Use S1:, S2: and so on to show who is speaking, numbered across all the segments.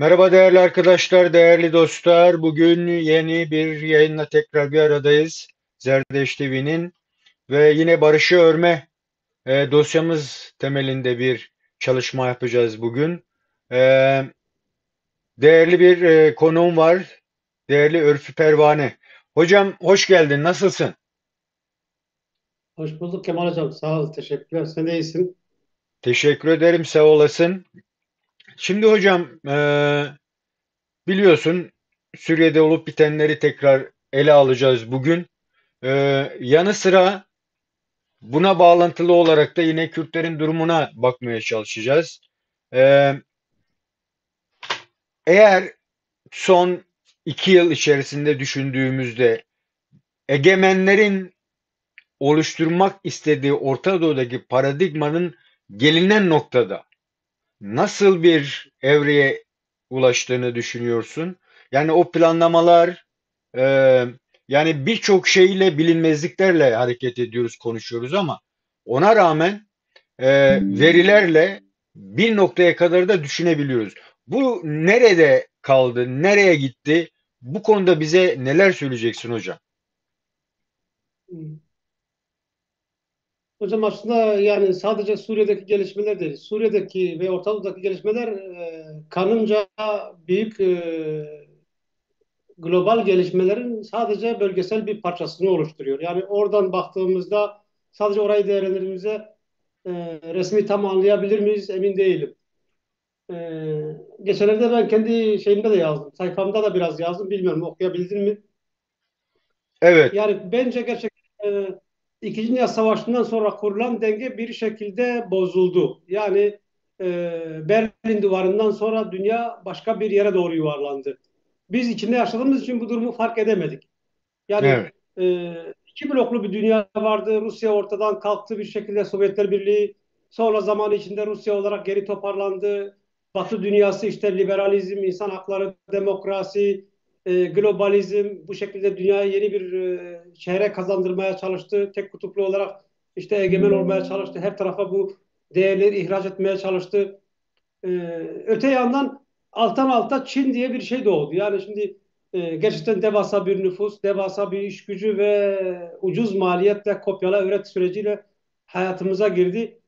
S1: Merhaba değerli arkadaşlar, değerli dostlar. Bugün yeni bir yayınla tekrar bir aradayız. Zerdeş TV'nin ve yine barışı örme dosyamız temelinde bir çalışma yapacağız bugün. E, Değerli bir konuğum var. Değerli Örfü Pervane. Hocam hoş geldin. Nasılsın?
S2: Hoş bulduk Kemal Hocam. Sağ ol. Teşekkürler. Sen de iyisin.
S1: Teşekkür ederim. Sağ olasın. Şimdi hocam biliyorsun Suriye'de olup bitenleri tekrar ele alacağız bugün. Yanı sıra buna bağlantılı olarak da yine Kürtlerin durumuna bakmaya çalışacağız. Ee, Eğer son 2 yıl içerisinde düşündüğümüzde egemenlerin oluşturmak istediği Orta Doğu'daki paradigmanın gelinen noktada nasıl bir evreye ulaştığını düşünüyorsun? Yani o planlamalar, e, yani birçok şeyle bilinmezliklerle hareket ediyoruz, konuşuyoruz ama ona rağmen verilerle bir noktaya kadar da düşünebiliyoruz. Bu nerede kaldı, nereye gitti? Bu konuda bize neler söyleyeceksin hocam?
S2: Hocam aslında yani sadece Suriye'deki gelişmeler değil. Suriye'deki ve Orta Doğu'daki gelişmeler kanımca büyük global gelişmelerin sadece bölgesel bir parçasını oluşturuyor. Yani oradan baktığımızda sadece orayı değerlendirdiğimizde resmi tam anlayabilir miyiz emin değilim. E, Geçenlerde ben kendi şeyimde de yazdım. Sayfamda da biraz yazdım. Bilmiyorum okuyabildin mi?
S1: Evet,
S2: Yani bence gerçekten İkinci Dünya Savaşı'ndan sonra kurulan denge bir şekilde bozuldu. Yani Berlin Duvarı'ndan sonra dünya başka bir yere doğru yuvarlandı. Biz içinde yaşadığımız için bu durumu fark edemedik. Yani
S1: evet,
S2: iki bloklu bir dünya vardı. Rusya ortadan kalktı bir şekilde Sovyetler Birliği. Sonra zaman içinde Rusya olarak geri toparlandı. Batı dünyası işte liberalizm, insan hakları, demokrasi, globalizm bu şekilde dünyaya yeni bir çehre kazandırmaya çalıştı. Tek kutuplu olarak işte egemen olmaya çalıştı. Her tarafa bu değerleri ihraç etmeye çalıştı. Ee, Öte yandan alttan alta Çin diye bir şey doğdu. Yani şimdi gerçekten devasa bir nüfus, devasa bir iş gücü ve ucuz maliyetle kopyala üret süreciyle hayatımıza girdi.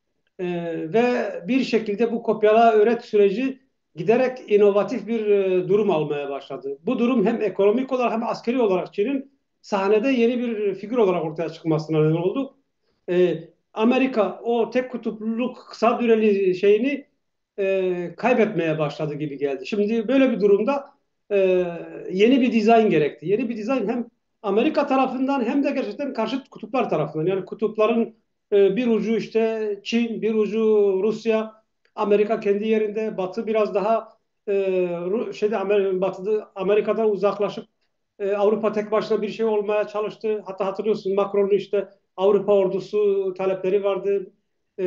S2: Ve bir şekilde bu kopyala üret süreci giderek inovatif bir durum almaya başladı. Bu durum hem ekonomik olarak hem askeri olarak Çin'in sahnede yeni bir figür olarak ortaya çıkmasına neden oldu. Amerika o tek kutupluluk kısa süreli şeyini kaybetmeye başladı gibi geldi. Şimdi böyle bir durumda e, yeni bir dizayn gerekti. Yeni bir dizayn hem Amerika tarafından hem de gerçekten karşıt kutuplar tarafından. Yani kutupların bir ucu işte Çin, bir ucu Rusya, Amerika kendi yerinde, Batı biraz daha Batı'da Amerika'dan uzaklaşıp Avrupa tek başına bir şey olmaya çalıştı. Hatta hatırlıyorsun Macron'un işte Avrupa ordusu talepleri vardı. E,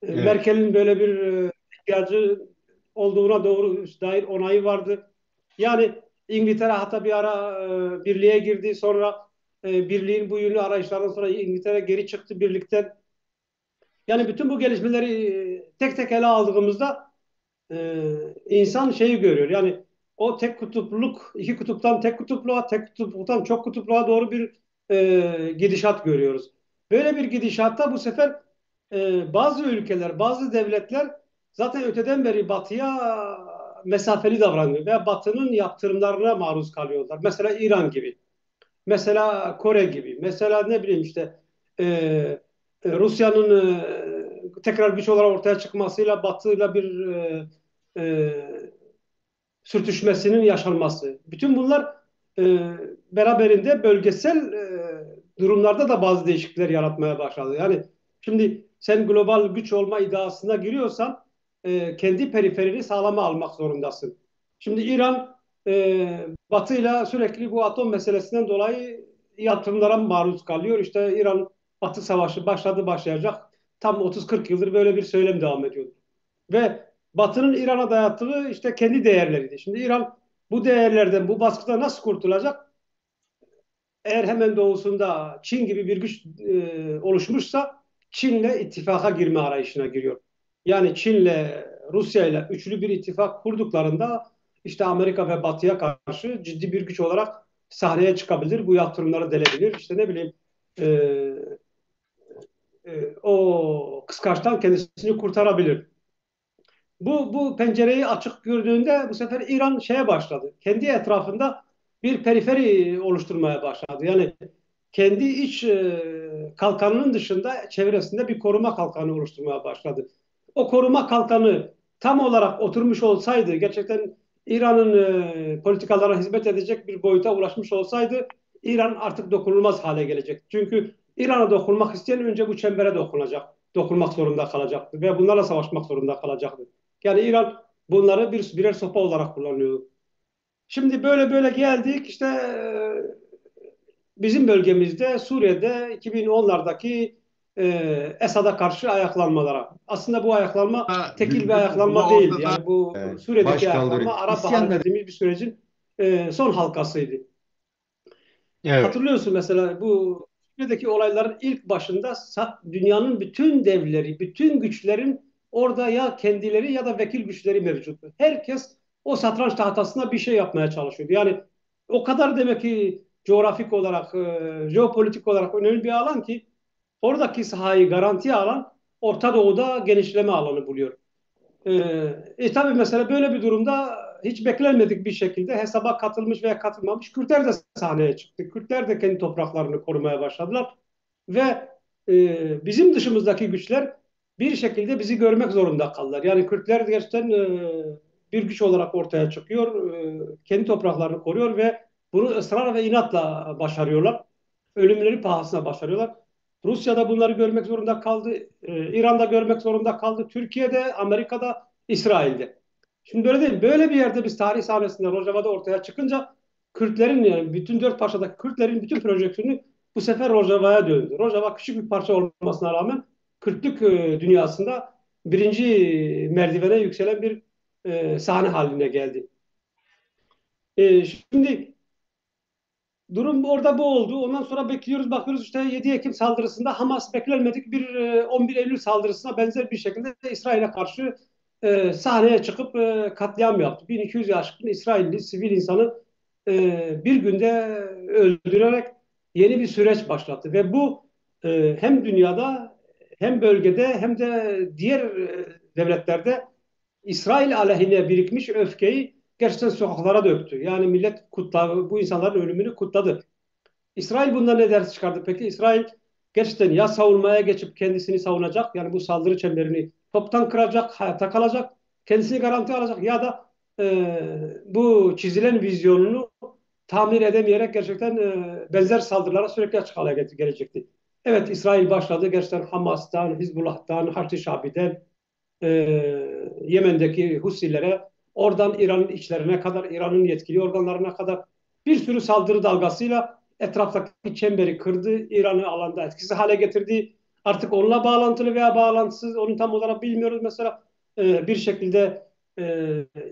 S1: evet.
S2: Merkel'in böyle bir ihtiyacı olduğuna doğru dair onayı vardı. Yani İngiltere hatta bir ara birliğe girdi. Sonra birliğin bu yönlü arayışlarından sonra İngiltere geri çıktı birlikten. Yani bütün bu gelişmeleri tek tek ele aldığımızda insan şeyi görüyor. Yani o tek kutupluluk, iki kutuptan tek kutupluğa, tek kutupluktan çok kutupluğa doğru bir gidişat görüyoruz. Böyle bir gidişatta bu sefer bazı ülkeler, bazı devletler zaten öteden beri batıya mesafeli davranıyor ve batının yaptırımlarına maruz kalıyorlar. Mesela İran gibi, mesela Kore gibi, mesela ne bileyim işte Rusya'nın tekrar güç olarak ortaya çıkmasıyla batıyla bir e, sürtüşmesinin yaşanması. Bütün bunlar e, beraberinde bölgesel durumlarda da bazı değişiklikler yaratmaya başladı. Yani şimdi sen global güç olma iddiasına giriyorsan kendi periferini sağlama almak zorundasın. Şimdi İran Batı'yla sürekli bu atom meselesinden dolayı yatırımlara maruz kalıyor. İşte İran Batı Savaşı başladı başlayacak. Tam 30-40 yıldır böyle bir söylem devam ediyor. Ve Batı'nın İran'a dayattığı işte kendi değerleriydi. Şimdi İran bu değerlerden, bu baskıda nasıl kurtulacak? Eğer hemen doğusunda Çin gibi bir güç oluşmuşsa Çin'le ittifaka girme arayışına giriyor. Yani Çin'le Rusya'yla üçlü bir ittifak kurduklarında işte Amerika ve Batı'ya karşı ciddi bir güç olarak sahneye çıkabilir. Bu yatırımları delebilir. İşte ne bileyim e, o kıskaçtan kendisini kurtarabilir. Bu pencereyi açık gördüğünde bu sefer İran şeye başladı. Kendi etrafında bir periferi oluşturmaya başladı. Yani kendi iç kalkanının dışında çevresinde bir koruma kalkanı oluşturmaya başladı. O koruma kalkanı tam olarak oturmuş olsaydı, gerçekten İran'ın politikalarına hizmet edecek bir boyuta ulaşmış olsaydı, İran artık dokunulmaz hale gelecek. Çünkü İran'a dokunmak isteyen önce bu çembere dokunacak, dokunmak zorunda kalacaktı ve bunlarla savaşmak zorunda kalacaktı. Yani İran bunları birer sopa olarak kullanıyor. Şimdi böyle böyle geldik işte bizim bölgemizde Suriye'de 2010'lardaki Esad'a karşı ayaklanmalara. Aslında bu ayaklanma tekil bir
S3: Bu
S2: ayaklanma değildi.
S3: ortada
S2: Yani bu Suriye'deki
S1: Başkaldırı
S2: ayaklanma Arap Baharı
S1: isyanları.
S2: dediğimiz bir sürecin son halkasıydı.
S1: Evet.
S2: Hatırlıyorsun mesela bu Suriye'deki olayların ilk başında dünyanın bütün devleri, bütün güçlerin orada ya kendileri ya da vekil güçleri mevcuttu. Herkes o satranç tahtasında bir şey yapmaya çalışıyordu. Yani o kadar demek ki coğrafik olarak, jeopolitik olarak önemli bir alan ki oradaki sahayı garantiye alan Orta Doğu'da genişleme alanı buluyor. Tabii mesela böyle bir durumda hiç beklenmedik bir şekilde hesaba katılmış veya katılmamış Kürtler de sahneye çıktı. Kürtler de kendi topraklarını korumaya başladılar. Ve bizim dışımızdaki güçler bir şekilde bizi görmek zorunda kaldılar. Yani Kürtler gerçekten bir güç olarak ortaya çıkıyor. Kendi topraklarını koruyor ve bunu ısrar ve inatla başarıyorlar. Ölümleri pahasına başarıyorlar. Rusya'da bunları görmek zorunda kaldı. İran'da görmek zorunda kaldı. Türkiye'de, Amerika'da, İsrail'de. Şimdi böyle değil. Böyle bir yerde biz tarih sahnesinde Rojava'da ortaya çıkınca Kürtlerin yani bütün dört parçadaki Kürtlerin bütün projeksiyonu bu sefer Rojava'ya döndü. Rojava küçük bir parça olmasına rağmen Kürtlük dünyasında birinci merdivene yükselen bir sahne haline geldi. Şimdi durum orada bu oldu. Ondan sonra bekliyoruz, bakıyoruz işte 7 Ekim saldırısında Hamas beklenmedik bir 11 Eylül saldırısına benzer bir şekilde İsrail'e karşı sahneye çıkıp katliam yaptı. 1200'ü aşkın İsrailli sivil insanı bir günde öldürerek yeni bir süreç başlattı. Ve bu hem dünyada hem bölgede hem de diğer devletlerde İsrail aleyhine birikmiş öfkeyi gerçekten sokaklara döktü. Yani millet kutladı, bu insanların ölümünü kutladı. İsrail bundan ne ders çıkardı peki? İsrail gerçekten ya savunmaya geçip kendisini savunacak, yani bu saldırı çemberini toptan kıracak, hayata kalacak, kendisini garanti alacak ya da bu çizilen vizyonunu tamir edemeyerek gerçekten benzer saldırılara sürekli açık hale gelecekti. Evet, İsrail başladı gerçekten Hamas'tan, Hizbullah'tan, Haçlı Şabi'den, e, Yemen'deki Husilere, oradan İran'ın içlerine kadar, İran'ın yetkili organlarına kadar bir sürü saldırı dalgasıyla etraftaki çemberi kırdı, İran'ı alanda etkisiz hale getirdi. Artık onunla bağlantılı veya bağlantısız, onu tam olarak bilmiyoruz. Mesela bir şekilde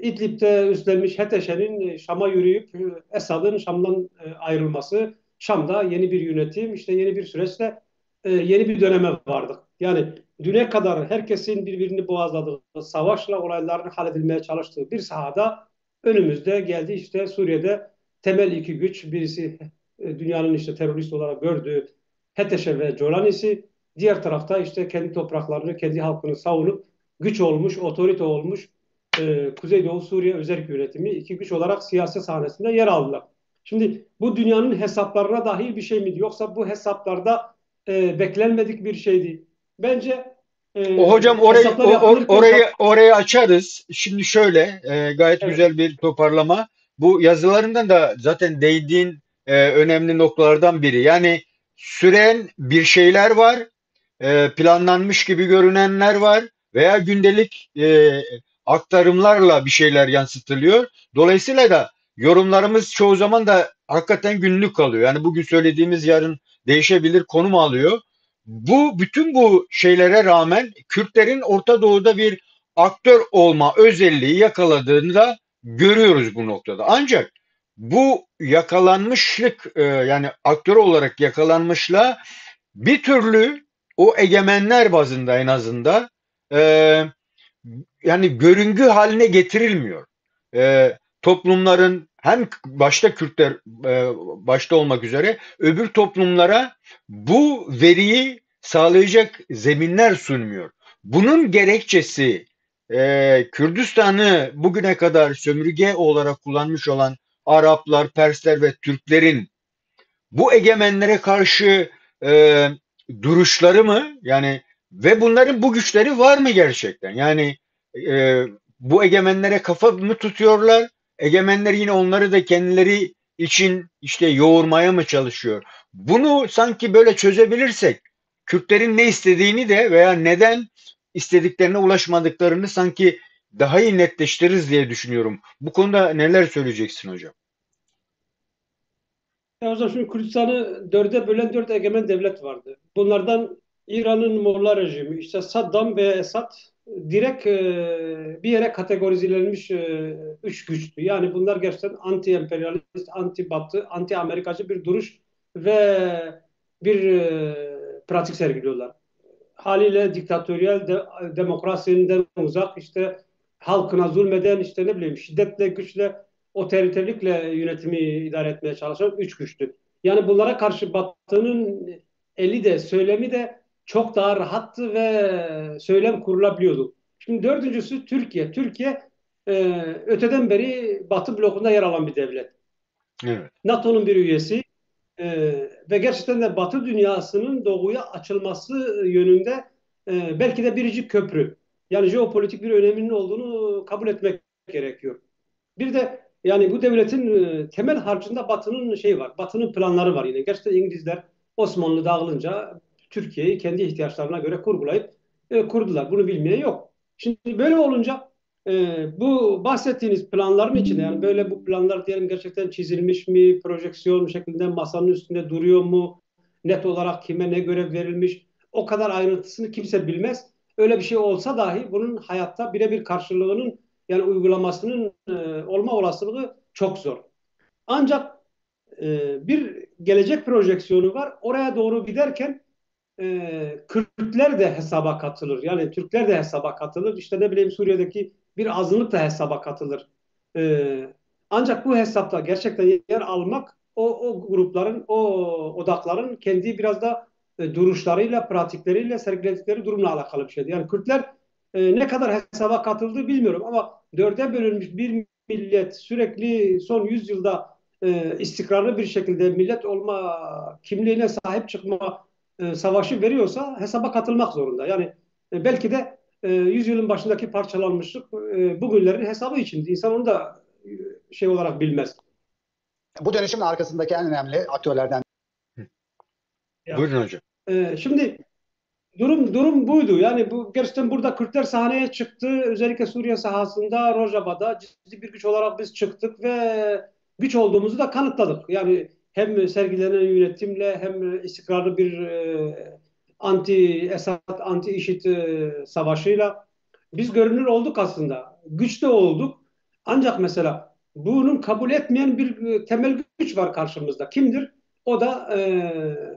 S2: İdlib'de üstlenmiş HTŞ'nin Şam'a yürüyüp Esad'ın Şam'dan ayrılması, Şam'da yeni bir yönetim, işte yeni bir süreçle yeni bir döneme vardık. Yani düne kadar herkesin birbirini boğazladığı, savaşla olayların halledilmeye çalıştığı bir sahada önümüzde geldi işte Suriye'de temel iki güç. Birisi dünyanın işte terörist olarak gördüğü HTŞ ve Colanisi. Diğer tarafta işte kendi topraklarını, kendi halkını savunup güç olmuş, otorite olmuş Kuzeydoğu Suriye Özerk Yönetimi iki güç olarak siyaset sahnesinde yer aldılar. Şimdi bu dünyanın hesaplarına dahil bir şey miydi? Yoksa bu hesaplarda beklenmedik bir şeydi. Bence
S1: O hocam
S2: hesaplar yapılırken
S1: orayı açarız. Şimdi şöyle gayet
S2: evet,
S1: güzel bir toparlama. Bu yazılarından da zaten değindiğin önemli noktalardan biri. Yani süren bir şeyler var, planlanmış gibi görünenler var veya gündelik aktarımlarla bir şeyler yansıtılıyor. Dolayısıyla da yorumlarımız çoğu zaman da hakikaten günlük kalıyor. Yani bugün söylediğimiz yarın değişebilir, konum alıyor. Bütün bu şeylere rağmen Kürtlerin Orta Doğu'da bir aktör olma özelliği yakaladığını da görüyoruz bu noktada. Ancak bu yakalanmışlık yani aktör olarak yakalanmışla bir türlü o egemenler bazında en azından yani görüngü haline getirilmiyor. Toplumların hem başta Kürtler başta olmak üzere öbür toplumlara bu veriyi sağlayacak zeminler sunmuyor. Bunun gerekçesi Kürdistan'ı bugüne kadar sömürge olarak kullanmış olan Araplar, Persler ve Türklerin bu egemenlere karşı e, duruşları mı? Yani ve bunların bu güçleri var mı gerçekten? Yani e, bu egemenlere kafa mı tutuyorlar? Egemenler yine onları da kendileri için işte yoğurmaya mı çalışıyor? Bunu sanki böyle çözebilirsek, Kürtlerin ne istediğini de veya neden istediklerine ulaşmadıklarını sanki daha iyi netleştiririz diye düşünüyorum. Bu konuda neler söyleyeceksin hocam?
S2: Ya o zaman şimdi Kürdistan'ı dörde bölen dört egemen devlet vardı. Bunlardan İran'ın Molla rejimi, işte Saddam ve Esad direkt bir yere kategorizelenmiş üç güçtü. Yani bunlar gerçekten anti-emperyalist, anti-batı, anti-amerikacı bir duruş ve bir pratik sergiliyorlar. Haliyle diktatöryel demokrasiden uzak, işte halkına zulmeden, işte ne bileyim şiddetle, güçle, otoriterlikle yönetimi idare etmeye çalışan üç güçtü. Yani bunlara karşı Batı'nın eli de söylemi de çok daha rahattı ve söylem kurulabiliyordu. Şimdi dördüncüsü Türkiye. Türkiye öteden beri Batı blokunda yer alan bir devlet.
S1: Evet.
S2: NATO'nun bir üyesi. Ve gerçekten de Batı dünyasının doğuya açılması yönünde belki de biricik köprü. Yani jeopolitik bir öneminin olduğunu kabul etmek gerekiyor. Bir de yani bu devletin temel harcında Batı'nın şey var. Batı'nın planları var yine. Gerçekten İngilizler Osmanlı dağılınca Türkiye'yi kendi ihtiyaçlarına göre kurgulayıp kurdular. Bunu bilmeyen yok. Şimdi böyle olunca bu bahsettiğiniz planların içinde, yani böyle bu planlar diyelim gerçekten çizilmiş mi, projeksiyon şeklinde masanın üstünde duruyor mu, net olarak kime ne görev verilmiş, o kadar ayrıntısını kimse bilmez. Öyle bir şey olsa dahi bunun hayatta birebir karşılığının, yani uygulamasının olma olasılığı çok zor. Ancak bir gelecek projeksiyonu var. Oraya doğru giderken Kürtler de hesaba katılır. Yani Türkler de hesaba katılır. İşte ne bileyim Suriye'deki bir azınlık da hesaba katılır. E, Ancak bu hesapta gerçekten yer almak o grupların, o odakların kendi biraz da duruşlarıyla, pratikleriyle, sergiledikleri durumla alakalı bir şeydi. Yani Kürtler ne kadar hesaba katıldığı bilmiyorum ama dörde bölünmüş bir millet sürekli son 100 yılda istikrarlı bir şekilde millet olma kimliğine sahip çıkma savaşı veriyorsa hesaba katılmak zorunda. Yani belki de 100 yılın başındaki parçalanmışlık bugünlerin hesabı için. İnsan onu da şey olarak bilmez.
S3: Bu dönüşümün arkasındaki en önemli aktörlerden.
S2: Ya.
S1: Buyurun hocam.
S2: Şimdi durum buydu. Yani bu gerçekten burada Kürtler sahneye çıktı. Özellikle Suriye sahasında Rojava'da ciddi bir güç olarak biz çıktık ve güç olduğumuzu da kanıtladık. Yani hem sergilenen yönetimle hem istikrarlı bir anti Esad, anti IŞİD savaşıyla biz görünür olduk aslında. Güçlü olduk. Ancak mesela bunun kabul etmeyen bir temel güç var karşımızda. Kimdir? O da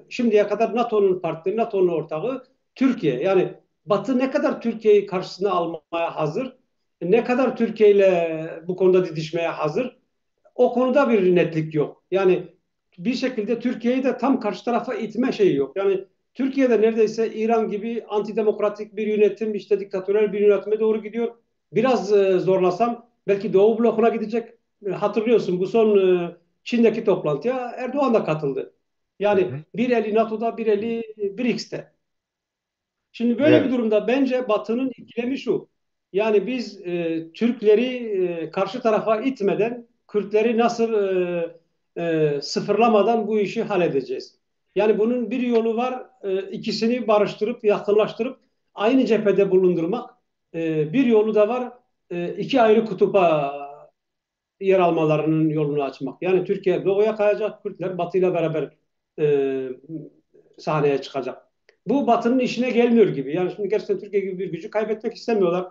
S2: şimdiye kadar NATO'nun partneri, NATO'nun ortağı Türkiye. Yani Batı ne kadar Türkiye'yi karşısına almaya hazır, ne kadar Türkiye ile bu konuda didişmeye hazır, o konuda bir netlik yok. Yani bir şekilde Türkiye'yi de tam karşı tarafa itme şeyi yok. Yani Türkiye'de neredeyse İran gibi antidemokratik bir yönetim, işte diktatöryel bir yönetime doğru gidiyor. Biraz zorlasam belki Doğu blokuna gidecek. Hatırlıyorsun bu son Çin'deki toplantıya Erdoğan da katıldı.
S1: Hı
S2: Yani
S1: hı.
S2: bir eli NATO'da, bir eli BRICS'te. Şimdi böyle bir
S1: Evet.
S2: durumda bence Batı'nın ikilemi şu. Yani biz Türkleri karşı tarafa itmeden, Kürtleri nasıl sıfırlamadan bu işi halledeceğiz. Yani bunun bir yolu var. İkisini barıştırıp, yakınlaştırıp aynı cephede bulundurmak. Bir yolu da var. İki ayrı kutupa yer almalarının yolunu açmak. Yani Türkiye doğuya kayacak, Kürtler batıyla beraber e, sahneye çıkacak. Bu Batı'nın işine gelmiyor gibi. Yani şimdi gerçekten Türkiye gibi bir gücü kaybetmek istemiyorlar.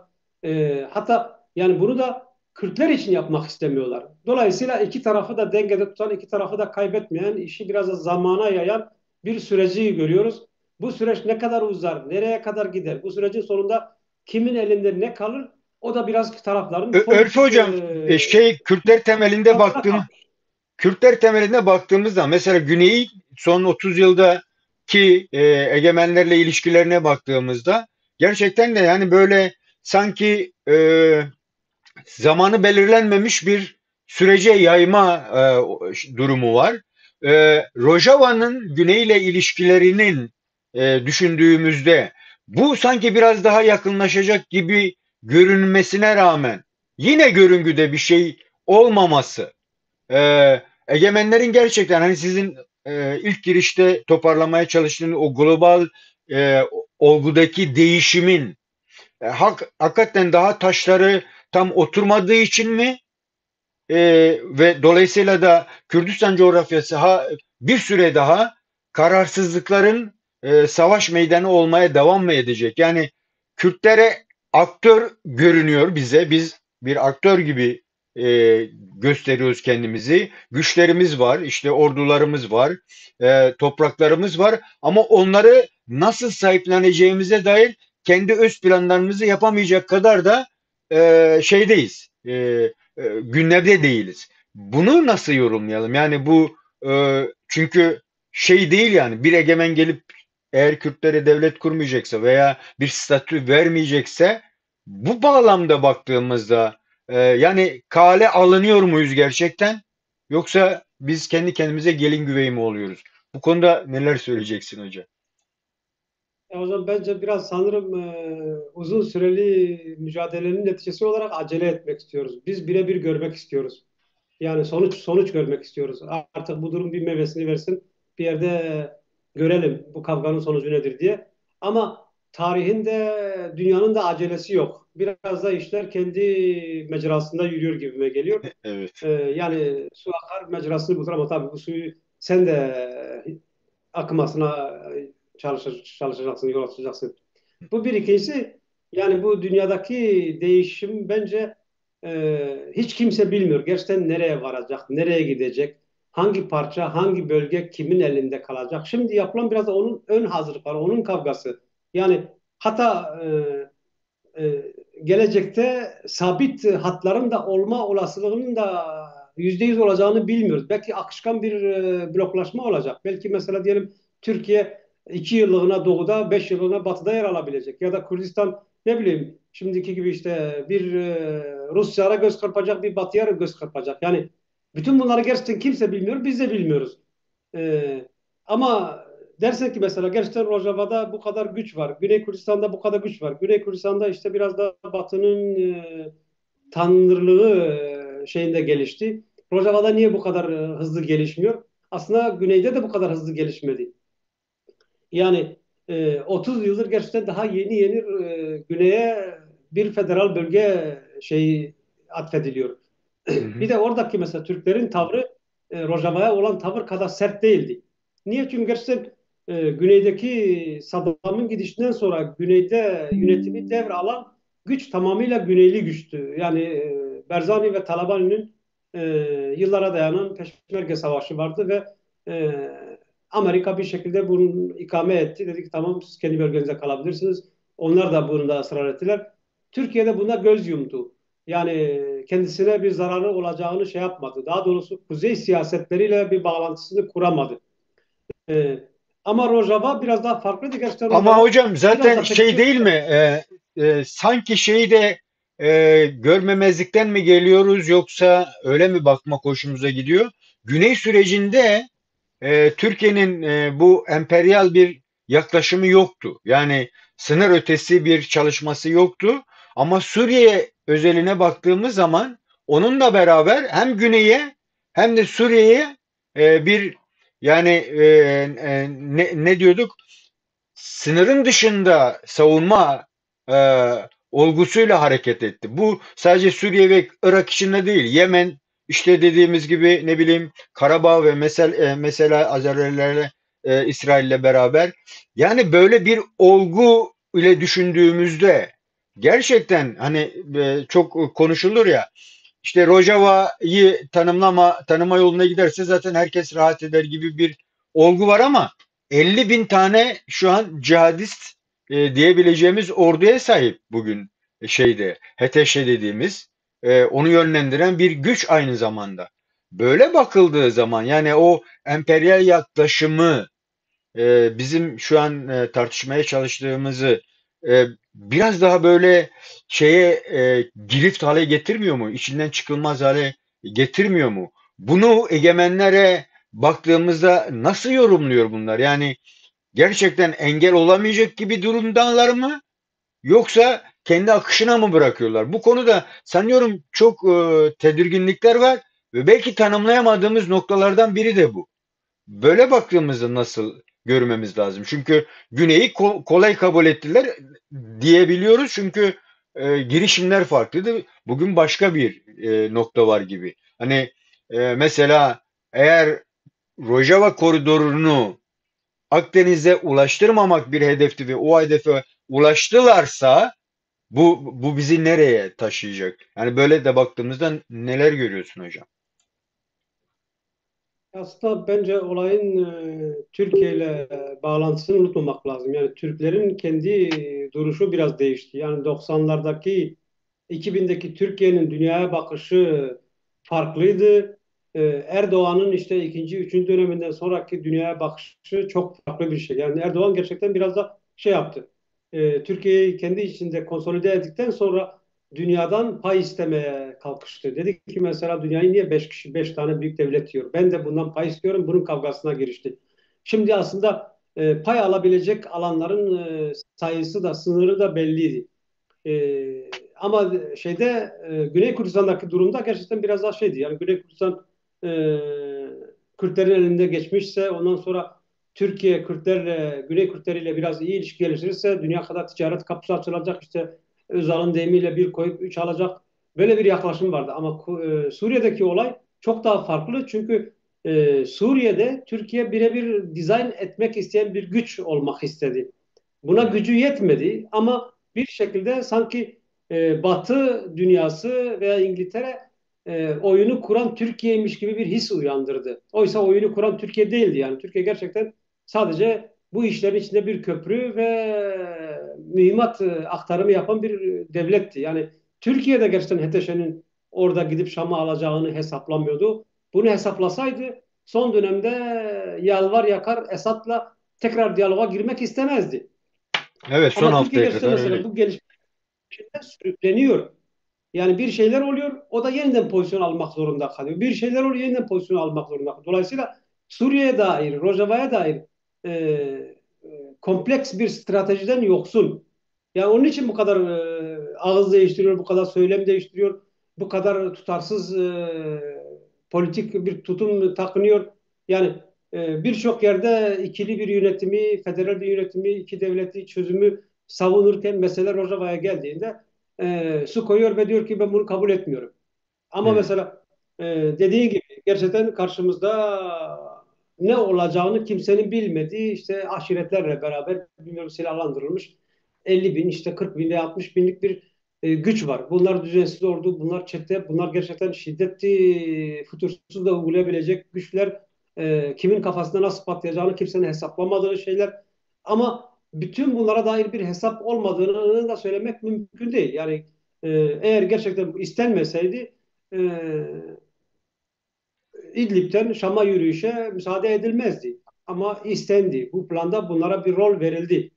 S2: Hatta yani bunu da Kürtler için yapmak istemiyorlar. Dolayısıyla iki tarafı da dengede tutan, iki tarafı da kaybetmeyen, işi biraz da zamana yayan bir süreci görüyoruz. Bu süreç ne kadar uzar, nereye kadar gider? Bu sürecin sonunda kimin elinde ne kalır, o da biraz tarafların
S1: Örfü
S2: politik
S1: hocam, Kürtler temelinde
S2: şansına kalmış.
S1: Kürtler temelinde baktığımızda mesela Güney'in son 30 yıldaki egemenlerle ilişkilerine baktığımızda gerçekten de yani böyle sanki zamanı belirlenmemiş bir sürece yayma durumu var. Rojava'nın Güney ile ilişkilerinin düşündüğümüzde bu sanki biraz daha yakınlaşacak gibi görünmesine rağmen yine görüngüde bir şey olmaması, egemenlerin gerçekten hani sizin ilk girişte toparlamaya çalıştığınız o global e, olgudaki değişimin hakikaten daha taşları tam oturmadığı için mi? Ve dolayısıyla da Kürdistan coğrafyası bir süre daha kararsızlıkların savaş meydanı olmaya devam mı edecek? Yani Kürtlere aktör görünüyor bize. Biz bir aktör gibi gösteriyoruz kendimizi. Güçlerimiz var, işte ordularımız var, topraklarımız var. Ama onları nasıl sahipleneceğimize dair kendi öz planlarımızı yapamayacak kadar da şeydeyiz. Günlerde değiliz. Bunu nasıl yorumlayalım? Yani bu çünkü şey değil yani bir egemen gelip eğer Kürtlere devlet kurmayacaksa veya bir statü vermeyecekse bu bağlamda baktığımızda yani kale alınıyor muyuz gerçekten? Yoksa biz kendi kendimize gelin güvey mi oluyoruz? Bu konuda neler söyleyeceksin hocam?
S2: O zaman bence biraz sanırım uzun süreli mücadelenin neticesi olarak acele etmek istiyoruz. Biz birebir görmek istiyoruz. Yani sonuç görmek istiyoruz. Artık bu durum bir meyvesini versin. Bir yerde görelim bu kavganın sonucu nedir diye. Ama tarihin de dünyanın da acelesi yok. Biraz da işler kendi mecrasında yürüyor gibime geliyor.
S1: Evet.
S2: Yani su akar mecrasını bulur ama tabii bu suyu sen de akmasına çalışacaksın, yol açacaksın. Bu bir. İkincisi, yani bu dünyadaki değişim bence hiç kimse bilmiyor. Gerçekten nereye varacak, nereye gidecek, hangi parça, hangi bölge kimin elinde kalacak. Şimdi yapılan biraz da onun ön hazırlıkları, onun kavgası. Yani hatta gelecekte sabit hatların da olma olasılığının da %100 olacağını bilmiyoruz. Belki akışkan bir bloklaşma olacak. Belki mesela diyelim Türkiye 2 yıllığına doğuda, 5 yıllığına batıda yer alabilecek. Ya da Kürdistan ne bileyim şimdiki gibi işte bir Rusya'ya göz kırpacak, bir batıya göz kırpacak. Yani bütün bunları gerçekten kimse bilmiyor, biz de bilmiyoruz. Ama dersen ki mesela gerçekten Rojava'da bu kadar güç var. Güney Kürdistan'da bu kadar güç var. Güney Kürdistan'da işte biraz da Batı'nın tanrılığı şeyinde gelişti. Rojava'da niye bu kadar hızlı gelişmiyor? Aslında Güney'de de bu kadar hızlı gelişmedi. Yani 30 yıldır gerçekten daha yeni Güney'e bir federal bölge şeyi atfediliyor.
S1: Hı hı.
S2: Bir de oradaki mesela Türklerin tavrı Rojava'ya olan tavır kadar sert değildi. Niye? Çünkü gerçekten güneydeki Saddam'ın gidişinden sonra güneyde yönetimi devralan güç tamamıyla güneyli güçtü. Yani Berzani ve Talabani'nin e, yıllara dayanan Peşmerge Savaşı vardı ve e, Amerika bir şekilde bunu ikame etti. Dedi ki tamam siz kendi bölgenize kalabilirsiniz. Onlar da bunda ısrar ettiler. Türkiye'de buna göz yumdu. Yani kendisine bir zararı olacağını şey yapmadı. Daha doğrusu kuzey siyasetleriyle bir bağlantısını kuramadı. Ee, Ama Rojava biraz daha farklıydı. Gerçekten
S1: Ama
S2: Rojava
S1: hocam
S2: biraz
S1: zaten
S2: da
S1: şey
S2: petrol.
S1: değil mi? Sanki şeyi de görmemezlikten mi geliyoruz yoksa öyle mi bakmak hoşumuza gidiyor? Güney sürecinde Türkiye'nin bu emperyal bir yaklaşımı yoktu. Yani sınır ötesi bir çalışması yoktu. Ama Suriye özeline baktığımız zaman onunla beraber hem güneye hem de Suriye'ye bir yani ne diyorduk? Sınırın dışında savunma e, olgusuyla hareket etti. Bu sadece Suriye ve Irak içinde değil. Yemen işte dediğimiz gibi ne bileyim Karabağ ve mesela Azerilerle İsrail'le beraber. Yani böyle bir olgu ile düşündüğümüzde gerçekten hani çok konuşulur ya işte Rojava'yı tanıma yoluna giderse zaten herkes rahat eder gibi bir olgu var ama 50 bin tane şu an cihadist diyebileceğimiz orduya sahip bugün HTŞ dediğimiz onu yönlendiren bir güç aynı zamanda. Böyle bakıldığı zaman yani o emperyal yaklaşımı bizim şu an tartışmaya çalıştığımızı biraz daha böyle girift hale getirmiyor mu? İçinden çıkılmaz hale getirmiyor mu? Bunu egemenlere baktığımızda nasıl yorumluyor bunlar? Yani gerçekten engel olamayacak gibi durumdalar mı? Yoksa kendi akışına mı bırakıyorlar? Bu konuda sanıyorum çok tedirginlikler var ve belki tanımlayamadığımız noktalardan biri de bu. Böyle baktığımızda nasıl görmemiz lazım? Çünkü Güney'i kolay kabul ettiler diyebiliyoruz çünkü girişimler farklıydı. Bugün başka bir nokta var gibi. Hani mesela eğer Rojava koridorunu Akdeniz'e ulaştırmamak bir hedefti ve o hedefe ulaştılarsa bu bizi nereye taşıyacak? Yani böyle de baktığımızda neler görüyorsun hocam?
S2: Aslında bence olayın Türkiye ile bağlantısını unutmamak lazım. Yani Türklerin kendi duruşu biraz değişti. Yani 90'lardaki 2000'deki Türkiye'nin dünyaya bakışı farklıydı. Erdoğan'ın işte ikinci, üçüncü döneminden sonraki dünyaya bakışı çok farklı bir şey. Yani Erdoğan gerçekten biraz da şey yaptı. Türkiye'yi kendi içinde konsolide ettikten sonra dünyadan pay istemeye kalkıştı. Dedi ki mesela dünyayı niye beş kişi, beş tane büyük devlet yiyor? Ben de bundan pay istiyorum. Bunun kavgasına girişti. Şimdi aslında pay alabilecek alanların sayısı da sınırı da belliydi. Ama Güney Kürdistan'daki durumda gerçekten biraz daha şeydi. Yani Güney Kürdistan e, Kürtlerin elinde geçmişse ondan sonra Türkiye Kürtlerle, Güney Kürtleriyle biraz iyi ilişki geliştirirse dünya kadar ticaret kapısı açılacak. İşte Özal'ın deyimiyle bir koyup üç alacak. Böyle bir yaklaşım vardı. Ama Suriye'deki olay çok daha farklı. Çünkü Suriye'de Türkiye birebir dizayn etmek isteyen bir güç olmak istedi. Buna
S1: Evet.
S2: gücü yetmedi ama bir şekilde sanki Batı dünyası veya İngiltere oyunu kuran Türkiye'ymiş gibi bir his uyandırdı. Oysa oyunu kuran Türkiye değildi yani. Türkiye gerçekten sadece bu işlerin içinde bir köprü ve mühimmat aktarımı yapan bir devletti. Yani Türkiye de gerçekten HTŞ'nin orada gidip Şam'ı alacağını hesaplamıyordu. Bunu hesaplasaydı son dönemde yalvar yakar Esad'la tekrar diyaloga girmek istemezdi.
S1: Evet, son
S2: Ama Türkiye
S1: haftaya
S2: gerçekten
S1: kadar
S2: mesela
S1: öyle.
S2: bu gelişmeler sürükleniyor. Yani bir şeyler oluyor, o da yeniden pozisyon almak zorunda kalıyor. Bir şeyler oluyor, yeniden pozisyon almak zorunda kalıyor. Dolayısıyla Suriye'ye dair, Rojava'ya dair kompleks bir stratejiden yoksun. Yani onun için bu kadar ağız değiştiriyor, bu kadar söylem değiştiriyor, bu kadar tutarsız politik bir tutum takınıyor. Yani birçok yerde ikili bir yönetimi, federal bir yönetimi, iki devletli çözümü savunurken mesele Rojava'ya geldiğinde su koyuyor ve diyor ki ben bunu kabul etmiyorum. Ama
S1: Hı.
S2: mesela dediğin gibi gerçekten karşımızda ne olacağını kimsenin bilmediği işte aşiretlerle beraber bilmiyorum silahlandırılmış 50 bin işte 40 bin veya 60 binlik bir güç var. Bunlar düzensiz ordu, bunlar çete, bunlar gerçekten şiddetli, fütursuz da uygulayabilecek güçler. Kimin kafasında nasıl patlayacağını kimsenin hesaplamadığı şeyler. Ama bütün bunlara dair bir hesap olmadığını da söylemek mümkün değil. Yani eğer gerçekten bu istenmeseydi e, İdlib'den Şam'a yürüyüşe müsaade edilmezdi. Ama istendi. Bu planda bunlara bir rol verildi.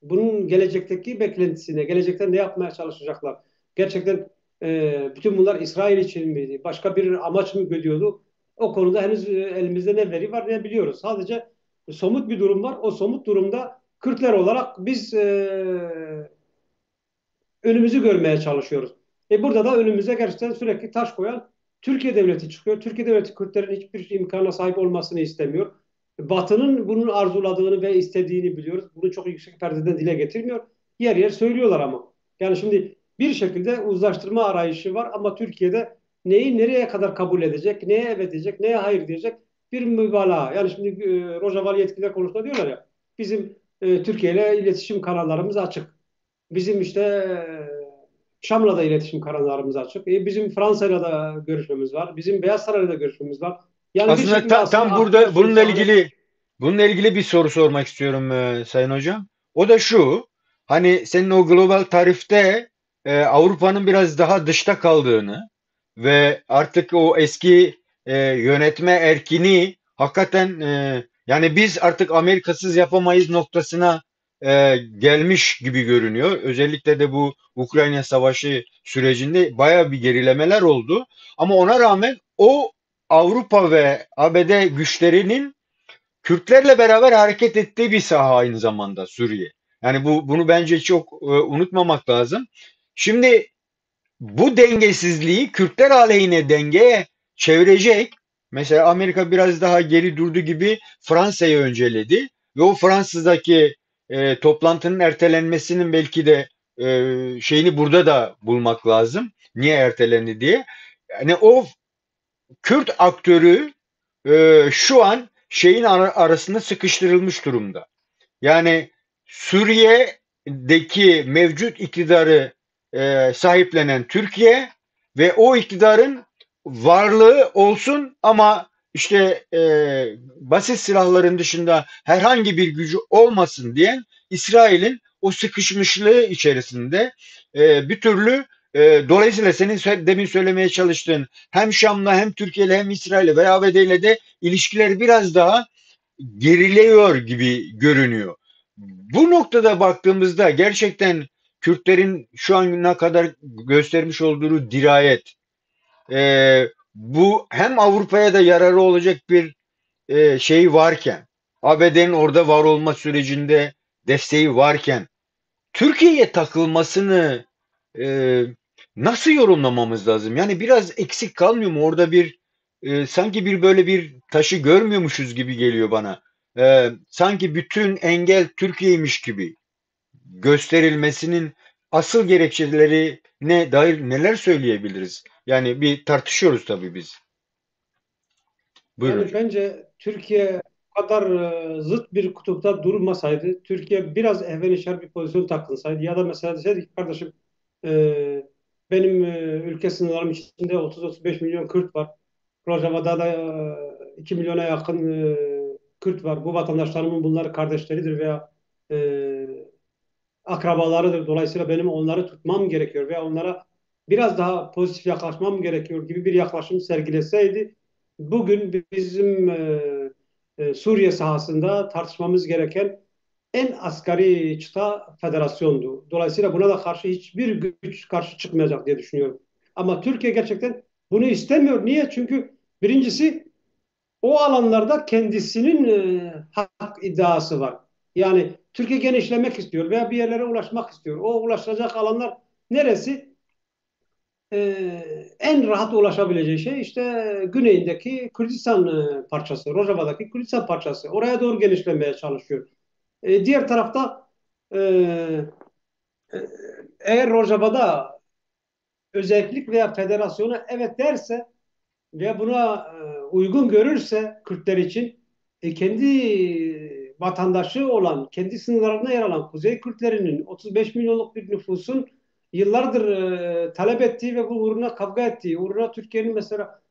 S2: Bunun gelecekteki beklentisine, gelecekte ne yapmaya çalışacaklar? Gerçekten bütün bunlar İsrail için miydi? Başka bir amaç mı güdüyordu? O konuda henüz elimizde ne veri var ne biliyoruz. Sadece somut bir durum var. O somut durumda Kürtler olarak biz önümüzü görmeye çalışıyoruz. Burada da önümüze gerçekten sürekli taş koyan Türkiye devleti çıkıyor. Türkiye devleti Kürtlerin hiçbir imkana sahip olmasını istemiyor. Batı'nın bunun arzuladığını ve istediğini biliyoruz. Bunu çok yüksek perdeden dile getirmiyor. Yer yer söylüyorlar ama. Yani şimdi bir şekilde uzlaştırma arayışı var ama Türkiye'de neyi nereye kadar kabul edecek, neye evet diyecek, neye hayır diyecek bir mübalağa. Yani şimdi Rojava yetkililer konusunda diyorlar ya bizim Türkiye ile iletişim kanallarımız açık. Bizim işte Şam'la da iletişim kanallarımız açık. Bizim Fransa'yla da görüşmemiz var. Bizim Beyaz Saray'la da görüşmemiz var. Yani bir
S1: Aslında
S2: şekilde aslında
S1: tam
S2: her
S1: burada
S2: şeyi sağlayan
S1: bununla ilgili bir soru sormak istiyorum Sayın Hocam. O da şu. hani senin o global tarifte Avrupa'nın biraz daha dışta kaldığını ve artık o eski yönetme erkini hakikaten yani biz artık Amerikasız yapamayız noktasına gelmiş gibi görünüyor. Özellikle de bu Ukrayna Savaşı sürecinde baya bir gerilemeler oldu. Ama ona rağmen o Avrupa ve ABD güçlerinin Kürtlerle beraber hareket ettiği bir saha aynı zamanda Suriye. Yani bunu bence çok unutmamak lazım. Şimdi bu dengesizliği Kürtler aleyhine dengeye çevirecek. Mesela Amerika biraz daha geri durdu gibi Fransa'yı önceledi ve o Fransa'daki toplantının ertelenmesinin belki de şeyini burada da bulmak lazım. Niye ertelendi diye. Yani o Kürt aktörü şu an şeyin arasında sıkıştırılmış durumda. Yani Suriye'deki mevcut iktidarı sahiplenen Türkiye ve o iktidarın varlığı olsun ama işte basit silahların dışında herhangi bir gücü olmasın diyen İsrail'in o sıkışmışlığı içerisinde bir türlü dolayısıyla senin demin söylemeye çalıştığın hem Şam'la hem Türkiye'yle hem İsrail'le ve ABD'yle de ilişkiler biraz daha geriliyor gibi görünüyor. Bu noktada baktığımızda gerçekten Kürtlerin şu ana kadar göstermiş olduğu dirayet, bu hem Avrupa'ya da yararı olacak bir şey varken, ABD'nin orada var olma sürecinde desteği varken, Türkiye'ye takılmasını e, nasıl yorumlamamız lazım? Yani biraz eksik kalmıyor mu? Orada bir sanki bir böyle bir taşı görmüyormuşuz gibi geliyor bana. Sanki bütün engel Türkiye'ymiş gibi gösterilmesinin asıl gerekçelerine dair neler söyleyebiliriz? Yani bir tartışıyoruz tabii biz. Buyurun
S2: Yani
S1: hocam.
S2: bence Türkiye bu kadar zıt bir kutupta durmasaydı, Türkiye biraz ehvenişer bir pozisyon takınsaydı ya da mesela deseydi ki kardeşim, e, benim ülke sınırlarım içinde 30-35 milyon Kürt var. Rojava'da da 2 milyona yakın Kürt var. Bu vatandaşlarımın bunları kardeşleridir veya e, akrabalarıdır. Dolayısıyla benim onları tutmam gerekiyor veya onlara biraz daha pozitif yaklaşmam gerekiyor gibi bir yaklaşım sergileseydi bugün bizim Suriye sahasında tartışmamız gereken en asgari çıta federasyondu. Dolayısıyla buna da karşı hiçbir güç karşı çıkmayacak diye düşünüyorum. Ama Türkiye gerçekten bunu istemiyor. Niye? Çünkü birincisi o alanlarda kendisinin hak iddiası var. Yani Türkiye genişlemek istiyor veya bir yerlere ulaşmak istiyor. O ulaşacak alanlar neresi? E, En rahat ulaşabileceği şey işte güneyindeki Kürdistan parçası, Rojava'daki Kürdistan parçası. Oraya doğru genişlemeye çalışıyor. Diğer tarafta e, e, eğer Rojava'da özellik veya federasyona evet derse ve buna uygun görürse Kürtler için kendi vatandaşı olan, kendi sınırlarına yer alan Kuzey Kürtlerinin 35 milyonluk bir nüfusun yıllardır talep ettiği ve bu uğruna kavga ettiği, uğruna Türkiye'nin mesela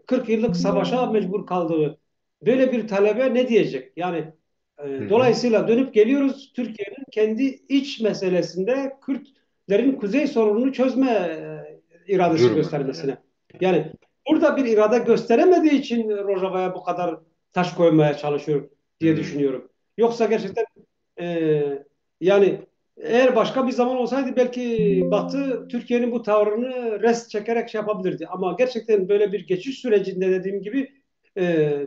S2: 40 yıllık savaşa mecbur kaldığı böyle bir talebe ne diyecek? Yani
S1: Hı hı.
S2: dolayısıyla dönüp geliyoruz Türkiye'nin kendi iç meselesinde Kürtlerin kuzey sorununu çözme iradesi
S1: Durumunda. Evet.
S2: göstermesine. Yani burada bir irade gösteremediği için Rojava'ya bu kadar taş koymaya çalışıyor diye
S1: Hı.
S2: düşünüyorum. Yoksa gerçekten e, yani eğer başka bir zaman olsaydı belki Batı Türkiye'nin bu tavrını rest çekerek şey yapabilirdi. Ama gerçekten böyle bir geçiş sürecinde dediğim gibi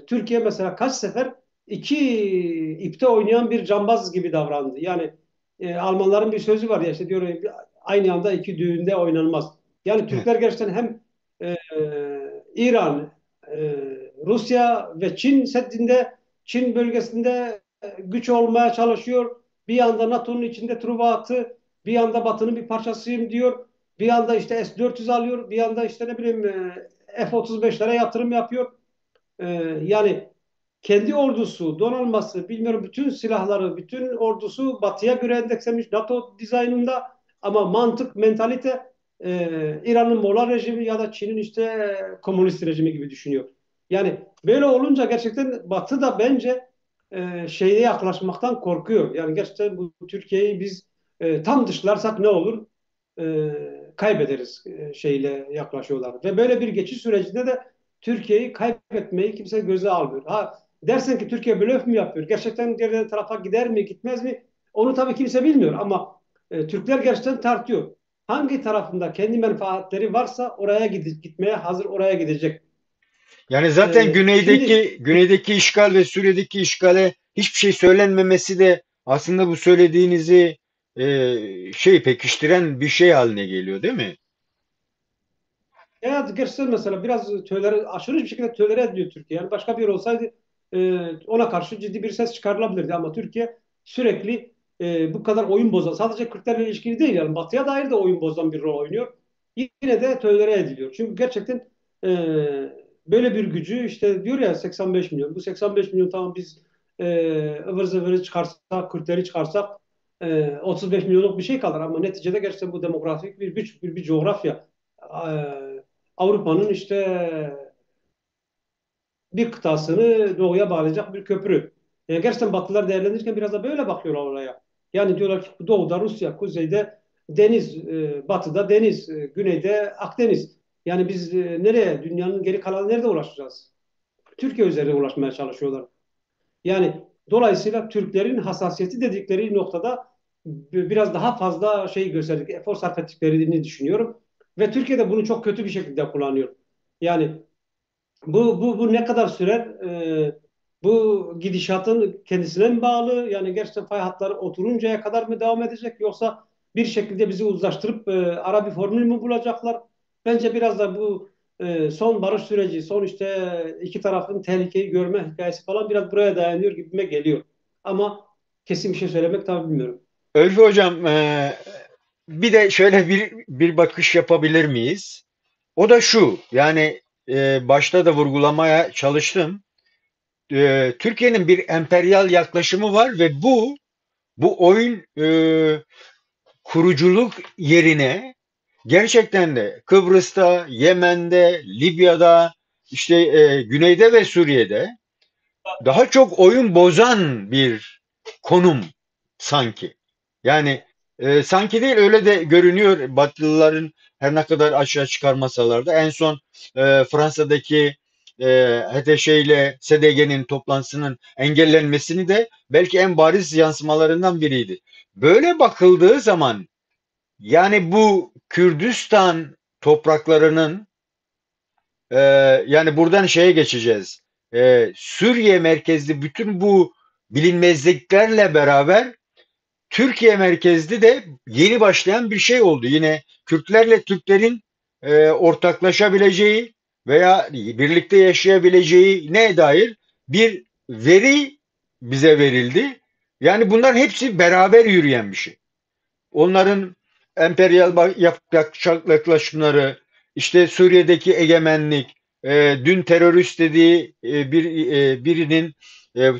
S2: Türkiye mesela kaç sefer iki ipte oynayan bir cambaz gibi davrandı. Yani Almanların bir sözü var ya işte diyor aynı anda iki düğünde oynanmaz. Yani
S1: Evet.
S2: Türkler gerçekten hem e, İran, e, Rusya ve Çin Seddi'nde, Çin bölgesinde güç olmaya çalışıyor. Bir yanda NATO'nun içinde Truva attı, bir yanda Batı'nın bir parçasıyım diyor. Bir yanda işte S-400 alıyor, bir yanda işte ne bileyim F-35'lere yatırım yapıyor. E, Yani kendi ordusu, donanması, bilmiyorum bütün silahları, bütün ordusu Batı'ya göre endekslemiş NATO dizaynında ama mantık, mentalite İran'ın Molla rejimi ya da Çin'in işte komünist rejimi gibi düşünüyor. Yani böyle olunca gerçekten Batı da bence şeye yaklaşmaktan korkuyor. Yani gerçekten bu Türkiye'yi biz tam dışlarsak ne olur? Kaybederiz şeyle yaklaşıyorlar. Ve böyle bir geçiş sürecinde de Türkiye'yi kaybetmeyi kimse göze almıyor. Ha, dersen ki Türkiye blöf mü yapıyor? Gerçekten diğer tarafa gider mi gitmez mi? Onu tabii kimse bilmiyor ama Türkler gerçekten tartıyor. Hangi tarafında kendi menfaatleri varsa oraya gitmeye hazır, oraya gidecek.
S1: Yani zaten
S2: Şimdi
S1: güneydeki işgal ve Suriye'deki işgale hiçbir şey söylenmemesi de aslında bu söylediğinizi pekiştiren bir şey haline geliyor, değil mi?
S2: evet, gerçekten mesela biraz aşırı bir şekilde tölere ediliyor Türkiye. Yani başka bir yer olsaydı ona karşı ciddi bir ses çıkarılabilirdi. Ama Türkiye sürekli bu kadar oyun bozan, sadece Kürtlerle ilişkili değil yani Batı'ya dair de oyun bozan bir rol oynuyor. Yine de tölere ediliyor. Çünkü gerçekten e, böyle bir gücü işte diyor ya 85 milyon. Bu 85 milyon tamam biz ıvır zıvırı çıkarsak, Kürtleri çıkarsak 35 milyonluk bir şey kalır. Ama neticede gerçekten bu demografik bir güç, bir coğrafya. Avrupa'nın işte bir kıtasını doğuya bağlayacak bir köprü. Yani gerçekten Batılılar değerlendirirken biraz da böyle bakıyorlar oraya. Yani diyorlar ki doğuda Rusya, kuzeyde deniz, batıda deniz, güneyde Akdeniz. Yani biz nereye, dünyanın geri kalanı nerede ulaşacağız? Türkiye üzerine ulaşmaya çalışıyorlar. Yani dolayısıyla Türklerin hassasiyeti dedikleri noktada biraz daha fazla şey gösterdik, efor sarf ettiklerini düşünüyorum. Ve Türkiye de bunu çok kötü bir şekilde kullanıyor. Yani bu ne kadar sürer? Bu gidişatın kendisine mi bağlı? Yani gerçekten fay hatları oturuncaya kadar mı devam edecek? Yoksa bir şekilde bizi uzlaştırıp ara bir formül mü bulacaklar? Bence biraz da bu son barış süreci, son işte iki tarafın tehlikeyi görme hikayesi falan biraz buraya dayanıyor gibime geliyor. Ama kesin bir şey söylemek tabii bilmiyorum.
S1: Ölfü Hocam, bir de şöyle bir bakış yapabilir miyiz? O da şu, yani başta da vurgulamaya çalıştım. Türkiye'nin bir emperyal yaklaşımı var ve bu oyun kuruculuk yerine gerçekten de Kıbrıs'ta, Yemen'de, Libya'da, işte Güney'de ve Suriye'de daha çok oyun bozan bir konum sanki. Yani sanki değil, öyle de görünüyor Batılıların her ne kadar aşağı çıkarmasalar da. En son Fransa'daki HTŞ ile SDG'nin toplantısının engellenmesini de belki en bariz yansımalarından biriydi. Böyle bakıldığı zaman yani bu Kürdistan topraklarının e, yani buradan şeye geçeceğiz. Suriye merkezli bütün bu bilinmezliklerle beraber Türkiye merkezli de yeni başlayan bir şey oldu. Yine Kürtlerle Türklerin ortaklaşabileceği veya birlikte yaşayabileceği ne dair bir veri bize verildi. Yani bunlar hepsi beraber yürüyen bir şey. Onların emperyal yaklaşımları, işte Suriye'deki egemenlik, dün terörist dediği birinin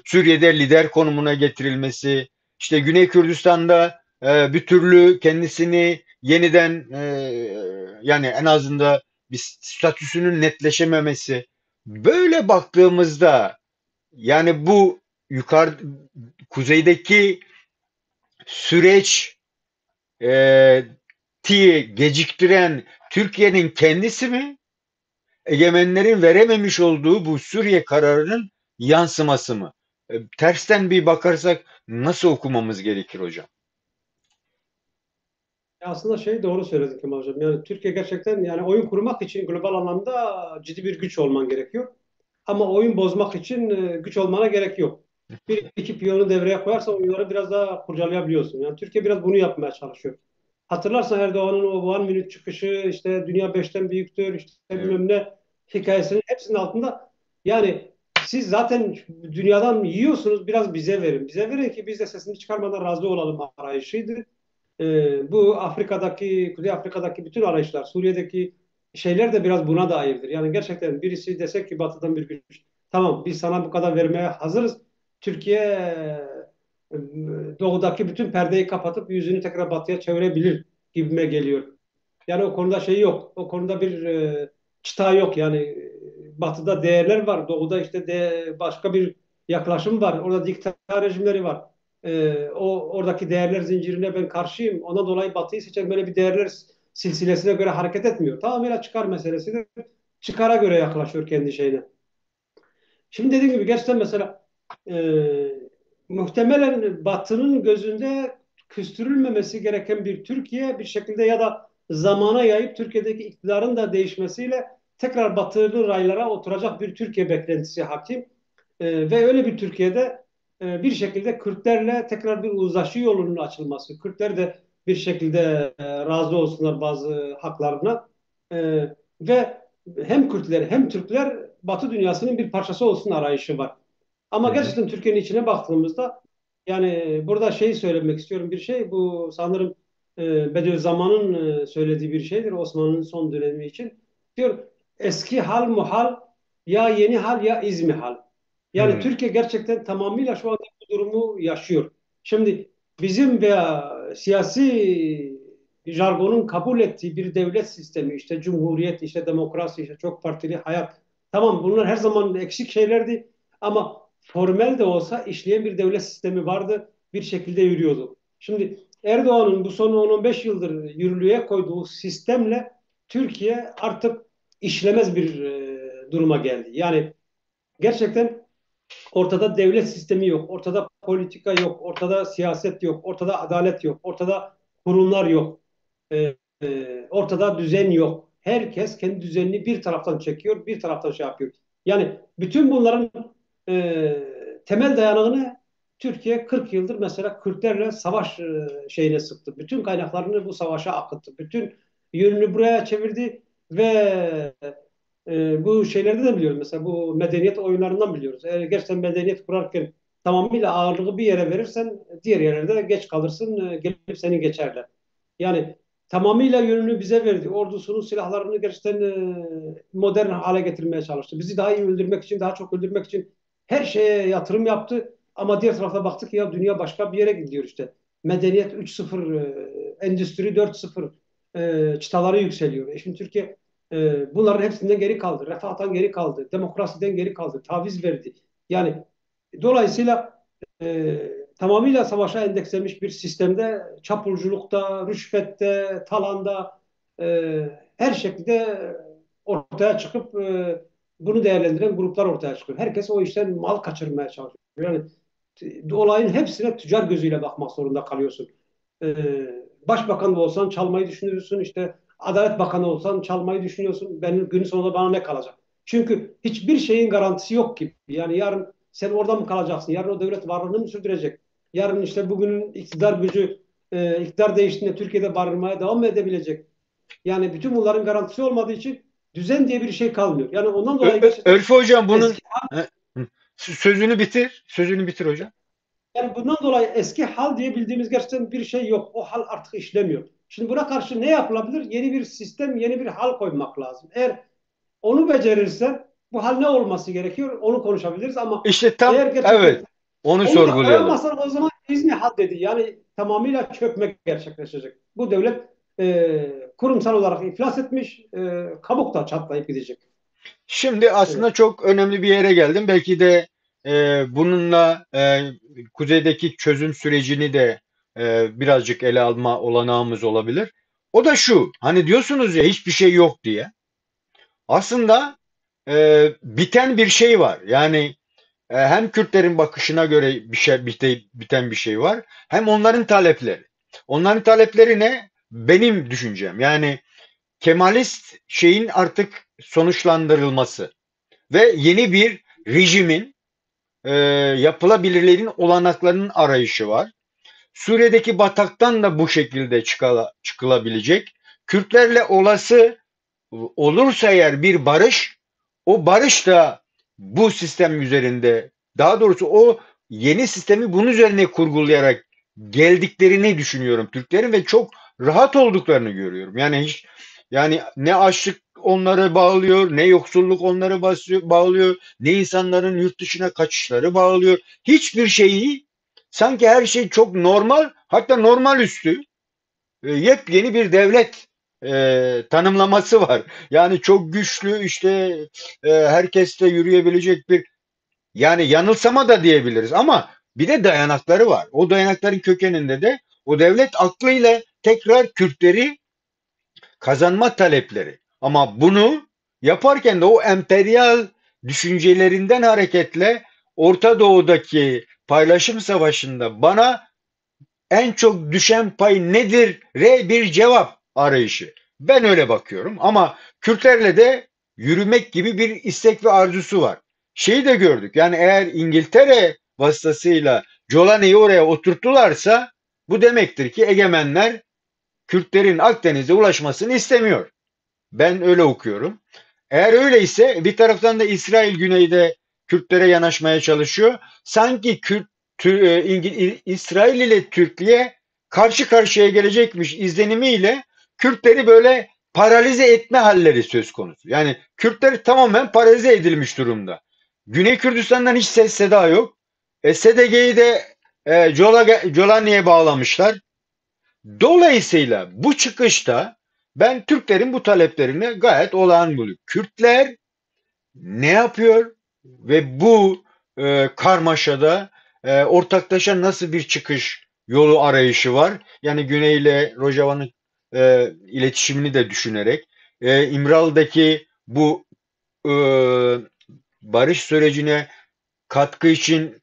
S1: Suriye'de lider konumuna getirilmesi, işte Güney Kürdistan'da bir türlü kendisini yeniden yani en azından bir statüsünün netleşememesi. Böyle baktığımızda yani bu yukarı kuzeydeki süreç geciktiren Türkiye'nin kendisi mi? Egemenlerin verememiş olduğu bu Suriye kararının yansıması mı? Tersten bir bakarsak nasıl okumamız gerekir hocam?
S2: Aslında şey doğru söyledin Kemal Hocam. Yani Türkiye gerçekten yani oyun kurmak için global anlamda ciddi bir güç olman gerekiyor. Ama oyun bozmak için güç olmana gerek yok. Bir iki piyonu devreye koyarsa oyunları biraz daha kurcalayabiliyorsun. Yani Türkiye biraz bunu yapmaya çalışıyor. Hatırlarsan Erdoğan'ın o One Minute çıkışı işte dünya beşten büyüktür işte
S1: Evet.
S2: bilmem ne hikayesinin hepsinin altında yani siz zaten dünyadan yiyorsunuz biraz bize verin. Bize verin ki biz de sesini çıkarmadan razı olalım arayışıydı. Bu Afrika'daki, Kuzey Afrika'daki bütün arayışlar, Suriye'deki şeyler de biraz buna dairdir. Yani gerçekten birisi desek ki Batı'dan bir güç, tamam biz sana bu kadar vermeye hazırız. Türkiye doğudaki bütün perdeyi kapatıp yüzünü tekrar Batı'ya çevirebilir gibime geliyor. Yani o konuda şey yok. O konuda bir çıta yok. Yani Batı'da değerler var. Doğu'da işte başka bir yaklaşım var. Orada diktatör rejimleri var. Oradaki değerler zincirine ben karşıyım. Ondan dolayı Batı'yı seçen böyle bir değerler silsilesine göre hareket etmiyor. Tamamıyla çıkar meselesidir. Çıkara göre yaklaşıyor kendi şeyine. Şimdi dediğim gibi gerçekten mesela e, muhtemelen Batı'nın gözünde küstürülmemesi gereken bir Türkiye bir şekilde ya da zamana yayıp Türkiye'deki iktidarın da değişmesiyle tekrar batılı raylara oturacak bir Türkiye beklentisi hakim. Ve öyle bir Türkiye'de bir şekilde Kürtlerle tekrar bir uzlaşı yolunun açılması. Kürtler de bir şekilde razı olsunlar bazı haklarına. E, Ve hem Kürtler hem Türkler Batı dünyasının bir parçası olsun arayışı var.
S1: Hı
S2: Ama
S1: hı.
S2: gerçekten Türkiye'nin içine baktığımızda yani burada şeyi söylemek istiyorum bir şey. Bu sanırım Bediüzzaman'ın söylediği bir şeydir Osmanlı'nın son dönemi için. Diyor eski hal muhal ya yeni hal ya izmihal. Yani
S1: Hı.
S2: Türkiye gerçekten tamamıyla şu anda bu durumu yaşıyor. Şimdi bizim veya siyasi jargonun kabul ettiği bir devlet sistemi işte cumhuriyet, işte demokrasi, işte çok partili hayat. Tamam bunlar her zaman eksik şeylerdi ama formel de olsa işleyen bir devlet sistemi vardı. Bir şekilde yürüyordu. Şimdi Erdoğan'ın bu son 10-15 yıldır yürürlüğe koyduğu sistemle Türkiye artık işlemez bir duruma geldi. Yani gerçekten ortada devlet sistemi yok, ortada politika yok, ortada siyaset yok, ortada adalet yok, ortada kurumlar yok, ortada düzen yok. Herkes kendi düzenini bir taraftan çekiyor, bir taraftan şey yapıyor. Yani bütün bunların temel dayanağını Türkiye 40 yıldır mesela Kürtlerle savaş şeyine sıktı. Bütün kaynaklarını bu savaşa akıttı. Bütün yönünü buraya çevirdi ve bu şeylerde de biliyoruz. Mesela bu medeniyet oyunlarından biliyoruz. Eğer gerçekten medeniyet kurarken tamamıyla ağırlığı bir yere verirsen diğer yerlerde de geç kalırsın, gelip seni geçerler. Yani tamamıyla yönünü bize verdi. Ordusunun silahlarını gerçekten modern hale getirmeye çalıştı. Bizi daha iyi öldürmek için, daha çok öldürmek için her şeye yatırım yaptı. Ama diğer tarafta baktık ya dünya başka bir yere gidiyor işte. Medeniyet 3.0, endüstri 4.0 çıtaları yükseliyor. Şimdi Türkiye bunların hepsinden geri kaldı. Refahtan geri kaldı. Demokrasiden geri kaldı. Taviz verdi. Yani dolayısıyla tamamıyla savaşa endekslenmiş bir sistemde çapulculukta, rüşvette, talanda her şekilde ortaya çıkıp bunu değerlendiren gruplar ortaya çıkıyor. Herkes o işten mal kaçırmaya çalışıyor. Yani olayın hepsine tüccar gözüyle bakmak zorunda kalıyorsun. E, Başbakan da olsan çalmayı düşünürsün. İşte Adalet Bakanı olsan çalmayı düşünüyorsun. Benim günün sonunda bana ne kalacak? Çünkü hiçbir şeyin garantisi yok ki. Yani yarın sen orada mı kalacaksın? Yarın o devlet varlığını mı sürdürecek? Yarın işte bugünün iktidar gücü iktidar değiştiğinde Türkiye'de barınmaya devam mı edebilecek? Yani bütün bunların garantisi olmadığı için düzen diye bir şey kalmıyor. Yani ondan dolayı gerçekten
S1: Ölfü hocam bunun
S2: eski
S1: Hı. Sözünü bitir. Sözünü bitir hocam.
S2: yani bundan dolayı eski hal diye bildiğimiz gerçekten bir şey yok. O hal artık işlemiyor. Şimdi buna karşı ne yapılabilir? Yeni bir sistem, yeni bir hal koymak lazım. Eğer onu becerirsen bu hal ne olması gerekiyor? Onu konuşabiliriz ama
S1: İşte tam
S2: eğer gerçekten
S1: evet, onu
S2: onu da
S1: sorgulayalım.
S2: koyamazsan o zaman izni had dedi. Yani tamamıyla çökmek gerçekleşecek. Bu devlet kurumsal olarak iflas etmiş, kabuk da çatlayıp gidecek.
S1: Şimdi
S2: Evet.
S1: aslında çok önemli bir yere geldim. Belki de bununla kuzeydeki çözüm sürecini de birazcık ele alma olanağımız olabilir. O da şu, hani diyorsunuz ya hiçbir şey yok diye. Aslında biten bir şey var. Yani hem Kürtlerin bakışına göre bir şey biten bir şey var, hem onların talepleri. Onların talepleri ne? Benim düşüncem. Yani Kemalist şeyin artık sonuçlandırılması ve yeni bir rejimin yapılabilirliğinin olanaklarının arayışı var. Suriye'deki bataktan da bu şekilde çıkılabilecek. Kürtlerle olası olursa eğer bir barış, o barış da bu sistem üzerinde, daha doğrusu o yeni sistemi bunun üzerine kurgulayarak geldiklerini düşünüyorum Türklerin ve çok rahat olduklarını görüyorum. Yani ne açlık onları bağlıyor, ne yoksulluk onları bağlıyor, ne insanların yurt dışına kaçışları bağlıyor. Hiçbir şeyi, sanki her şey çok normal, hatta normal üstü yepyeni bir devlet tanımlaması var. Yani çok güçlü, işte herkesle yürüyebilecek bir. Yani yanılsama da diyebiliriz ama bir de dayanakları var. O dayanakların kökeninde de o devlet aklıyla tekrar Kürtleri kazanma talepleri. Ama bunu yaparken de o emperyal düşüncelerinden hareketle Orta Doğu'daki paylaşım savaşında bana en çok düşen pay nedir? Bir cevap arayışı. Ben öyle bakıyorum ama Kürtlerle de yürümek gibi bir istek ve arzusu var. Şeyi de gördük. Yani eğer İngiltere vasıtasıyla Jolane'yi oraya oturttularsa bu demektir ki egemenler Kürtlerin Akdeniz'e ulaşmasını istemiyor. Ben öyle okuyorum. Eğer öyleyse bir taraftan da İsrail güneyde Kürtlere yanaşmaya çalışıyor. Sanki İsrail ile Türkiye karşı karşıya gelecekmiş izlenimiyle Kürtleri böyle paralize etme halleri söz konusu. Yani Kürtler tamamen paralize edilmiş durumda. Güney Kürdistan'dan hiç ses seda yok. SDG'yi de Jolani'ye bağlamışlar. Dolayısıyla bu çıkışta ben Türklerin bu taleplerini gayet olağan buluyorum. Kürtler ne yapıyor ve bu karmaşada ortaklaşa nasıl bir çıkış yolu arayışı var? Yani Güney ile Rojava'nın iletişimini de düşünerek İmralı'daki bu e, barış sürecine katkı için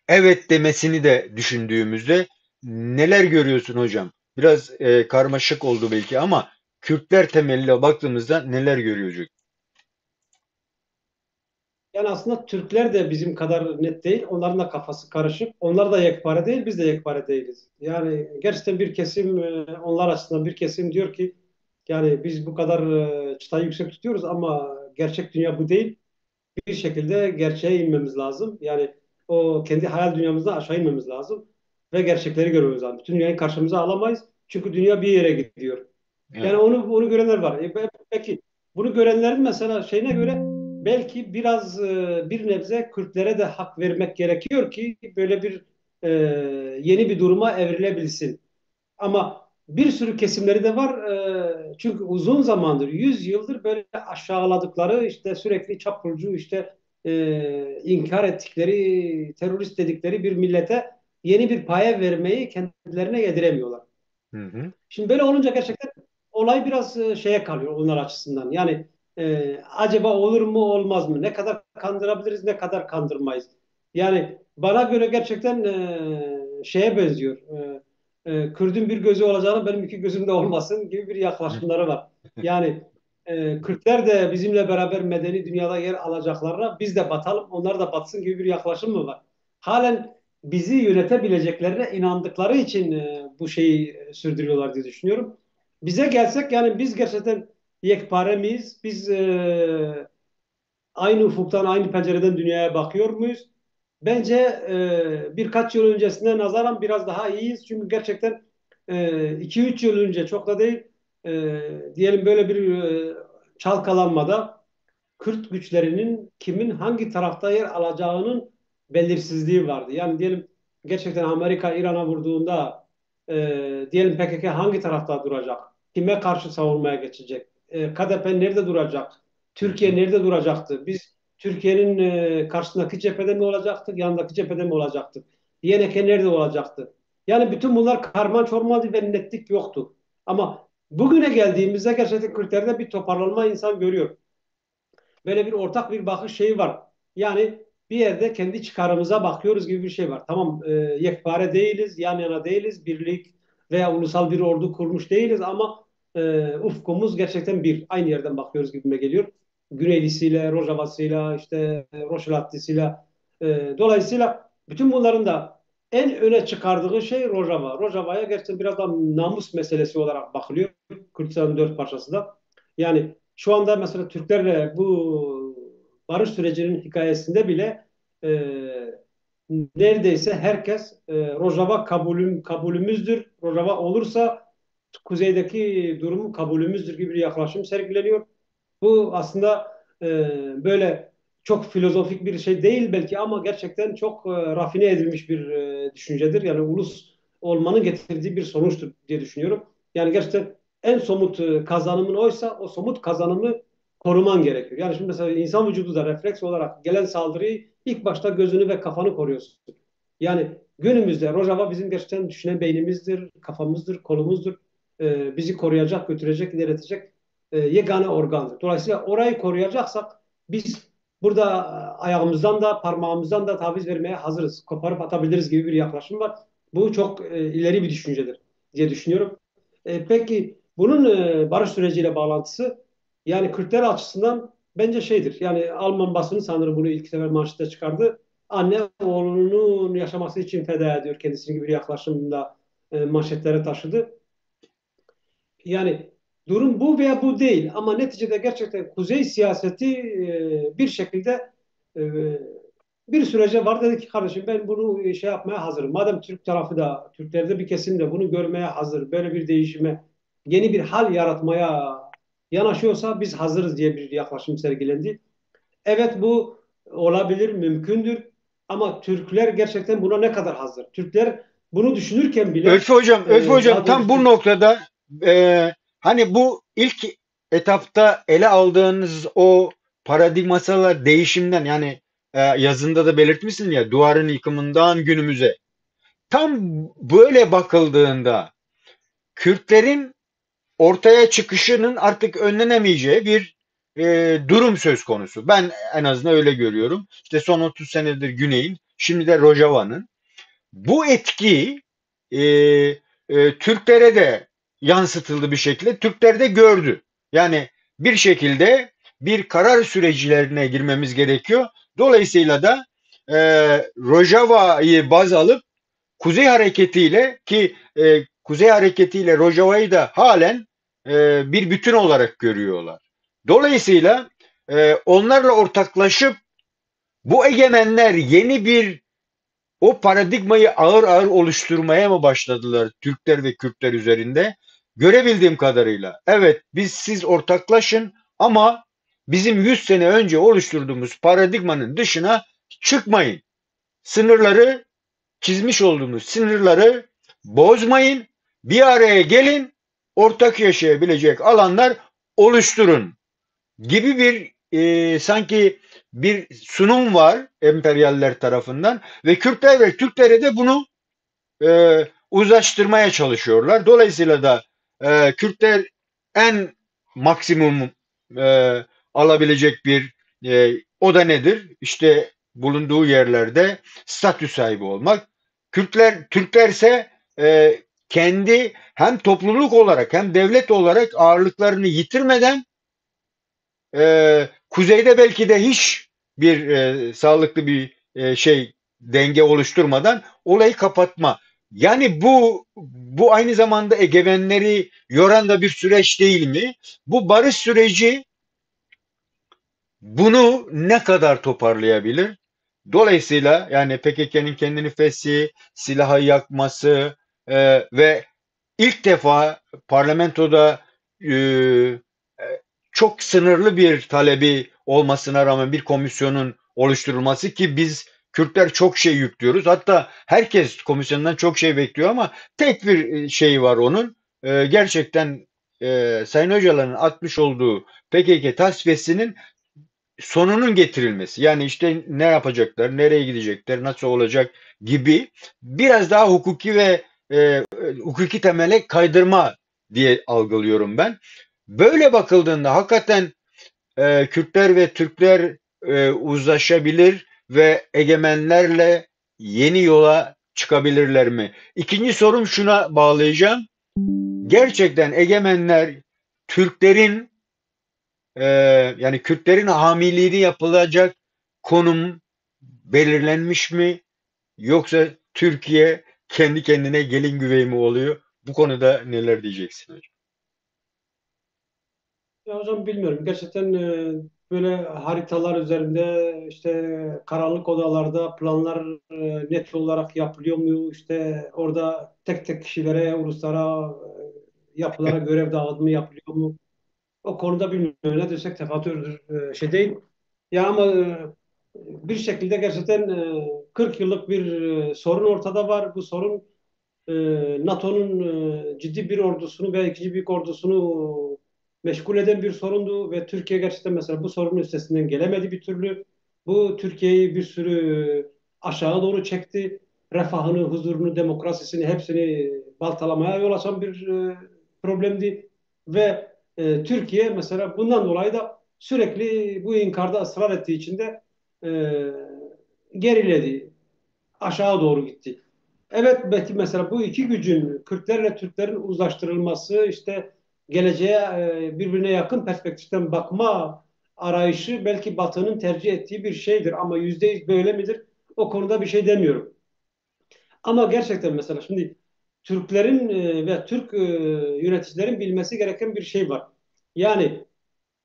S1: evet demesini de düşündüğümüzde neler görüyorsun hocam? Biraz karmaşık oldu belki ama Kürtler temeliyle baktığımızda neler görüyoruz?
S2: Yani aslında Türkler de bizim kadar net değil. Onların da kafası karışık. Onlar da yekpare değil, biz de yekpare değiliz. Yani gerçekten bir kesim, onlar açısından bir kesim diyor ki yani biz bu kadar çıtayı yüksek tutuyoruz ama gerçek dünya bu değil. Bir şekilde gerçeğe inmemiz lazım. Yani o kendi hayal dünyamızdan aşağı inmemiz lazım ve gerçekleri görmemiz lazım. Bütün dünyayı karşımıza alamayız. Çünkü dünya bir yere gidiyor. Yani
S1: Evet.
S2: onu görenler var. Peki bunu görenlerin mesela şeyine göre belki biraz bir nebze Kürtlere de hak vermek gerekiyor ki böyle bir e, yeni bir duruma evrilebilsin. Ama bir sürü kesimleri de var. Çünkü uzun zamandır, 100 yıldır böyle aşağıladıkları, işte sürekli çapulcu, işte inkar ettikleri, terörist dedikleri bir millete yeni bir paye vermeyi kendilerine yediremiyorlar.
S1: Hı hı.
S2: Şimdi böyle olunca gerçekten olay biraz şeye kalıyor onlar açısından. Yani acaba olur mu olmaz mı? Ne kadar kandırabiliriz, ne kadar kandırmayız? Yani bana göre gerçekten şeye benziyor. Kürdün bir gözü olacağına benim iki gözüm de olmasın gibi bir yaklaşımları var. Yani Kürtler de bizimle beraber medeni dünyada yer alacaklarına biz de batalım, onlar da batsın gibi bir yaklaşım mı var? Halen bizi yönetebileceklerine inandıkları için bu şeyi sürdürüyorlar diye düşünüyorum. Bize gelsek yani biz gerçekten yekpare miyiz? Biz aynı ufuktan, aynı pencereden dünyaya bakıyor muyuz? Bence birkaç yıl öncesine nazaran biraz daha iyiyiz. Çünkü gerçekten 2-3 yıl önce çok da değil diyelim böyle bir çalkalanmada Kürt güçlerinin kimin hangi tarafta yer alacağının belirsizliği vardı. Yani diyelim gerçekten Amerika İran'a vurduğunda diyelim PKK hangi tarafta duracak? Kime karşı savunmaya geçecek? KDP nerede duracak?
S1: Hı
S2: Türkiye
S1: hı.
S2: nerede duracaktı? Biz Türkiye'nin karşısındaki cephede mi olacaktık, yanındaki cephede mi olacaktık? YNK nerede olacaktı? Yani bütün bunlar karman çorman ve netlik yoktu. Ama bugüne geldiğimizde gerçekten Kürtlerde bir toparlanma insan görüyor. Böyle bir ortak bir bakış şeyi var. Yani bir yerde kendi çıkarımıza bakıyoruz gibi bir şey var. Tamam yekpare değiliz, yan yana değiliz, birlik veya ulusal bir ordu kurmuş değiliz ama ufkumuz gerçekten bir. Aynı yerden bakıyoruz gibime geliyor. Güneylisiyle, Rojava'sıyla, işte Roşelatlı'sıyla. Dolayısıyla bütün bunların da en öne çıkardığı şey Rojava. Rojava'ya gerçekten biraz da namus meselesi olarak bakılıyor. Kürdistan'ın dört parçası da. Yani şu anda mesela Türklerle bu barış sürecinin hikayesinde bile e, neredeyse herkes Rojava kabulümüzdür. Rojava olursa kuzeydeki durumu kabulümüzdür gibi bir yaklaşım sergileniyor. Bu aslında böyle çok filozofik bir şey değil belki ama gerçekten çok rafine edilmiş bir düşüncedir. Yani ulus olmanın getirdiği bir sonuçtur diye düşünüyorum. Yani gerçekten en somut kazanımın oysa o somut kazanımı koruman gerekiyor. Yani şimdi mesela insan vücudu da refleks olarak gelen saldırıyı İlk başta gözünü ve kafanı koruyorsun. Yani günümüzde Rojava bizim gerçekten düşünen beynimizdir, kafamızdır, kolumuzdur. Bizi koruyacak, götürecek, ilerletecek yegane organdır. Dolayısıyla orayı koruyacaksak biz burada ayağımızdan da parmağımızdan da taviz vermeye hazırız. Koparıp atabiliriz gibi bir yaklaşım var. Bu çok ileri bir düşüncedir diye düşünüyorum. Peki bunun barış süreciyle bağlantısı, yani Kürtler açısından bence şeydir. Yani Alman basını sanırım bunu ilk sefer manşete çıkardı. Anne oğlunun yaşaması için feda ediyor kendisini gibi bir yaklaşımla manşetlere taşıdı. Yani durum bu veya bu değil, ama neticede gerçekten kuzey siyaseti bir şekilde e, bir sürece var. Dedi ki kardeşim ben bunu şey yapmaya hazırım. Madem Türk tarafı da, Türklerde bir kesim de bunu görmeye hazır, böyle bir değişime, yeni bir hal yaratmaya yanaşıyorsa biz hazırız diye bir yaklaşım sergilendi. Evet, bu olabilir, mümkündür. Ama Türkler gerçekten buna ne kadar hazır? Türkler bunu düşünürken bile
S1: Ölfü hocam
S2: daha
S1: tam bu
S2: doğrusu
S1: noktada hani bu ilk etapta ele aldığınız o paradigmasal değişimden yani yazında da belirtmişsin ya duvarın yıkımından günümüze. Tam böyle bakıldığında Kürtlerin ortaya çıkışının artık önlenemeyeceği bir durum söz konusu. Ben en azından öyle görüyorum. İşte son 30 senedir Güney'in, şimdi de Rojava'nın. Bu etki e, Türklere de yansıtıldı bir şekilde. Türkler de gördü. Yani bir şekilde bir karar süreçlerine girmemiz gerekiyor. Dolayısıyla da e, Rojava'yı baz alıp Kuzey Hareketi'yle ki Kuzey Hareketi'yle Rojava'yı da halen bir bütün olarak görüyorlar. Dolayısıyla onlarla ortaklaşıp bu egemenler yeni bir o paradigmayı ağır ağır oluşturmaya mı başladılar Türkler ve Kürtler üzerinde? Görebildiğim kadarıyla. Evet, siz ortaklaşın ama bizim 100 sene önce oluşturduğumuz paradigmanın dışına çıkmayın. Sınırları çizmiş olduğumuz sınırları bozmayın. Bir araya gelin. Ortak yaşayabilecek alanlar oluşturun gibi bir sanki bir sunum var emperyaller tarafından ve Kürtler ve Türklere de bunu uzlaştırmaya çalışıyorlar. Dolayısıyla da Kürtler en maksimum e, alabilecek bir o da nedir? İşte bulunduğu yerlerde statü sahibi olmak. Türklerse kendi hem topluluk olarak hem devlet olarak ağırlıklarını yitirmeden kuzeyde belki de hiç bir sağlıklı bir denge oluşturmadan olayı kapatma. Yani bu aynı zamanda egemenleri yoran da bir süreç değil mi? Bu barış süreci bunu ne kadar toparlayabilir? Dolayısıyla yani PKK'nın kendini feshi, silahı yakması ve ilk defa parlamentoda e, çok sınırlı bir talebi olmasına rağmen bir komisyonun oluşturulması ki biz Kürtler çok şey yüklüyoruz. Hatta herkes komisyondan çok şey bekliyor ama tek bir şey var onun. Gerçekten Sayın Öcalan'ın atmış olduğu PKK tasfiyesinin sonunun getirilmesi. Yani işte ne yapacaklar, nereye gidecekler, nasıl olacak gibi biraz daha hukuki ve hukuki temele kaydırma diye algılıyorum ben. Böyle bakıldığında hakikaten Kürtler ve Türkler uzlaşabilir ve egemenlerle yeni yola çıkabilirler mi? İkinci sorum şuna bağlayacağım. Gerçekten egemenler Türklerin e, yani Kürtlerin hamiliğini yapılacak konum belirlenmiş mi? Yoksa Türkiye kendi kendine gelin güvey mi oluyor? Bu konuda neler diyeceksin hocam?
S2: ya hocam bilmiyorum. Gerçekten böyle haritalar üzerinde, işte karanlık odalarda planlar net olarak yapılıyor mu? İşte orada tek tek kişilere, uluslara, yapılara görev dağıtımı yapılıyor mu? O konuda bilmiyorum. Ne desek tefatürdür, şey değil. Ya ama bir şekilde gerçekten 40 yıllık bir sorun ortada var. Bu sorun e, NATO'nun ciddi bir ordusunu ve ikinci büyük ordusunu meşgul eden bir sorundu ve Türkiye gerçekten mesela bu sorunun üstesinden gelemedi bir türlü. Bu Türkiye'yi bir sürü aşağı doğru çekti. Refahını, huzurunu, demokrasisini hepsini baltalamaya yol açan bir problemdi. Ve Türkiye mesela bundan dolayı da sürekli bu inkarda ısrar ettiği için de e, geriledi, aşağı doğru gitti. Evet belki mesela bu iki gücün Kürtlerle Türklerin uzlaştırılması işte geleceğe birbirine yakın perspektiften bakma arayışı belki Batı'nın tercih ettiği bir şeydir ama %100 böyle midir? O konuda bir şey demiyorum. Ama gerçekten mesela şimdi Türklerin ve Türk yöneticilerin bilmesi gereken bir şey var. Yani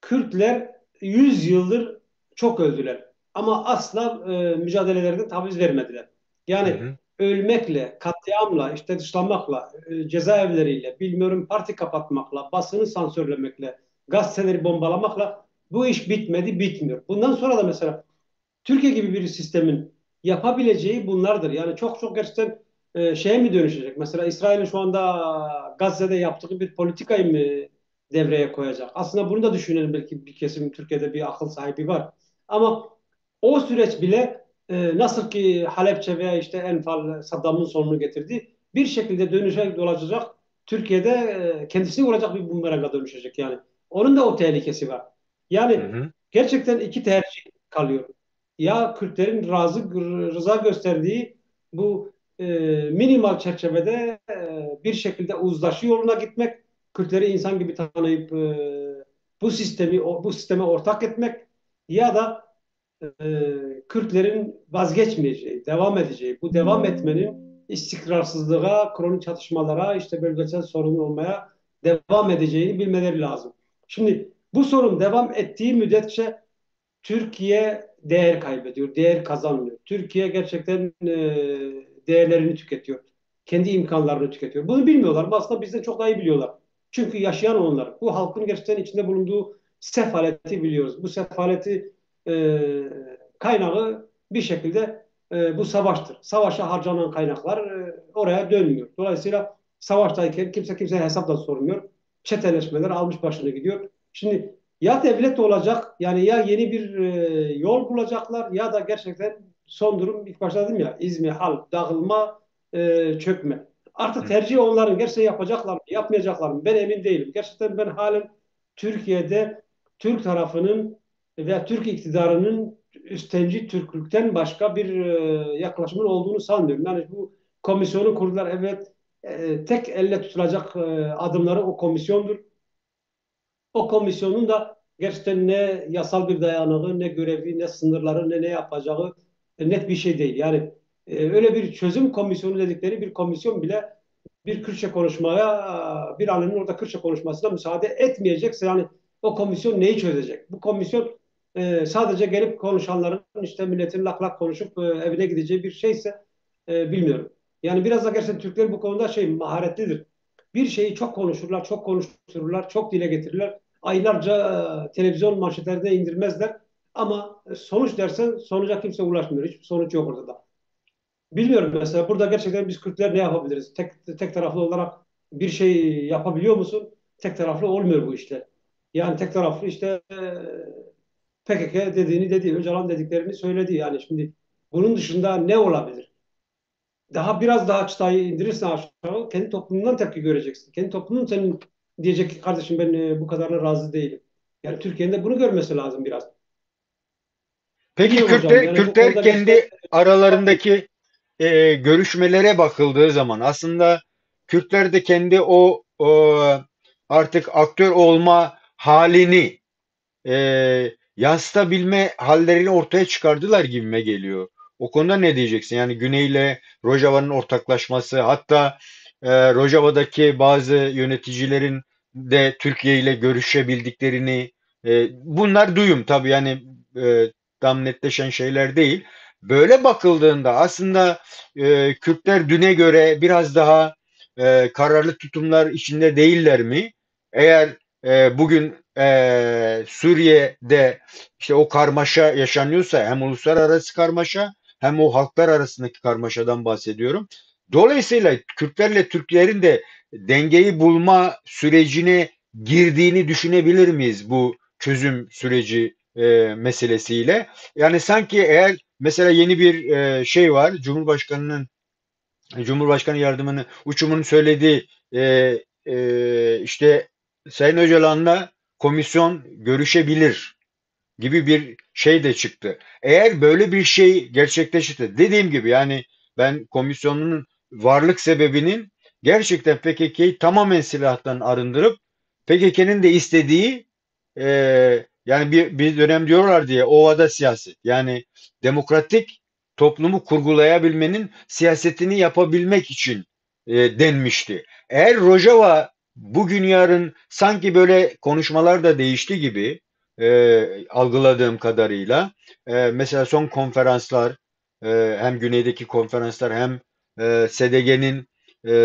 S2: Kürtler 100 yıldır çok öldüler. Ama asla mücadelelerinde taviz vermediler.
S1: Hı
S2: Yani
S1: hı.
S2: ölmekle, katliamla, işte dışlanmakla, cezaevleriyle, bilmiyorum parti kapatmakla, basını sansürlemekle, gazeteleri bombalamakla bu iş bitmedi, bitmiyor. Bundan sonra da mesela Türkiye gibi bir sistemin yapabileceği bunlardır. Yani çok çok gerçekten şeye mi dönüşecek? Mesela İsrail'in şu anda Gazze'de yaptığı bir politikayı mı devreye koyacak? Aslında bunu da düşünelim, belki bir kesim Türkiye'de bir akıl sahibi var. Ama o süreç bile nasıl ki Halepçe veya işte Enfal Saddam'ın sonunu getirdi. Bir şekilde dönüşecek, dolaşacak. Türkiye'de kendisine uğrayacak bir bumeranga dönüşecek yani. Onun da o tehlikesi var.
S1: Hı
S2: Yani
S1: hı.
S2: gerçekten iki tercih kalıyor. Ya Kürtlerin rıza gösterdiği bu minimal çerçevede bir şekilde uzlaşı yoluna gitmek, Kürtleri insan gibi tanıyıp bu sisteme ortak etmek ya da Kürtlerin vazgeçmeyeceği, devam edeceği, bu devam etmenin istikrarsızlığa, kronik çatışmalara, işte bölgesel sorun olmaya devam edeceğini bilmeleri lazım. Şimdi bu sorun devam ettiği müddetçe Türkiye değer kaybediyor, değer kazanmıyor. Türkiye gerçekten değerlerini tüketiyor. Kendi imkanlarını tüketiyor. Bunu bilmiyorlar ama aslında bizden çok daha iyi biliyorlar. Çünkü yaşayan onlar. Bu halkın gerçekten içinde bulunduğu sefaleti biliyoruz. Bu sefaleti e, kaynağı bir şekilde bu savaştır. Savaşa harcanan kaynaklar oraya dönmüyor. Dolayısıyla savaştayken kimse kimseye hesap da sormuyor. Çeteleşmeler almış başını gidiyor. Şimdi ya devlet olacak yani ya yeni bir yol bulacaklar ya da gerçekten son durum ilk başta dedim ya izmihal, dağılma, çökme. Artık
S1: Hı.
S2: tercih onların, gerçekten yapacaklar mı yapmayacaklar mı ben emin değilim. Gerçekten ben halen Türkiye'de Türk tarafının veya Türk iktidarının üstenci Türklükten başka bir yaklaşımın olduğunu sanmıyorum. Yani bu komisyonu kurdular, evet, tek elle tutulacak adımları o komisyondur. O komisyonun da gerçekten ne yasal bir dayanağı, ne görevi, ne sınırları, ne yapacağı net bir şey değil. Yani öyle bir çözüm komisyonu dedikleri bir komisyon bile bir Kürtçe konuşmaya, bir alimin orada Kürtçe konuşmasına müsaade etmeyecekse yani o komisyon neyi çözecek? Bu komisyon sadece gelip konuşanların işte milletin lak lak konuşup evine gideceği bir şeyse bilmiyorum. Yani biraz da gerçekten Türkler bu konuda maharetlidir. Bir şeyi çok konuşurlar, çok konuştururlar, çok dile getirirler. Aylarca televizyon manşetlerine indirmezler. Ama sonuç dersen sonuca kimse ulaşmıyor. Hiçbir sonuç yok ortada. Bilmiyorum mesela burada gerçekten biz Kürtler ne yapabiliriz? Tek taraflı olarak bir şey yapabiliyor musun? Tek taraflı olmuyor bu işler. Yani tek taraflı işte PKK dediğini dedi, Öcalan dediklerini söyledi. Yani şimdi bunun dışında ne olabilir? Biraz daha çıtayı indirirsen aşağı kendi toplumundan tepki göreceksin. Kendi toplumun senin diyecek ki kardeşim ben bu kadarına razı değilim. Yani Türkiye'nin de bunu görmesi lazım biraz.
S1: Peki
S2: Bilmiyorum hocam.
S1: Kürtler,
S2: Yani bu
S1: Kürtler
S2: konuda gerçekten
S1: kendi aralarındaki görüşmelere bakıldığı zaman aslında Kürtler de kendi o artık aktör olma halini e, yansıtabilme hallerini ortaya çıkardılar gibime geliyor. O konuda ne diyeceksin? Yani Güney ile Rojava'nın ortaklaşması, hatta Rojava'daki bazı yöneticilerin de Türkiye ile görüşebildiklerini, bunlar duyum tabii, yani tam netleşen şeyler değil. Böyle bakıldığında aslında Kürtler düne göre biraz daha kararlı tutumlar içinde değiller mi? Eğer bugün Suriye'de işte o karmaşa yaşanıyorsa, hem uluslararası karmaşa hem o halklar arasındaki karmaşadan bahsediyorum. Dolayısıyla Kürtlerle Türklerin de dengeyi bulma sürecine girdiğini düşünebilir miyiz bu çözüm süreci meselesiyle. Yani sanki eğer mesela yeni bir şey var, Cumhurbaşkanı yardımını Uçum'un söylediği işte Sayın Öcalan'la komisyon görüşebilir gibi bir şey de çıktı. Eğer böyle bir şey gerçekleşirse dediğim gibi yani ben komisyonun varlık sebebinin gerçekten PKK'yı tamamen silahtan arındırıp PKK'nın da istediği yani bir dönem diyorlar diye ovada siyaset yani demokratik toplumu kurgulayabilmenin siyasetini yapabilmek için denmişti. Eğer Rojava bugün yarın sanki böyle konuşmalar da değişti gibi algıladığım kadarıyla. Mesela son konferanslar hem güneydeki konferanslar hem SDG'nin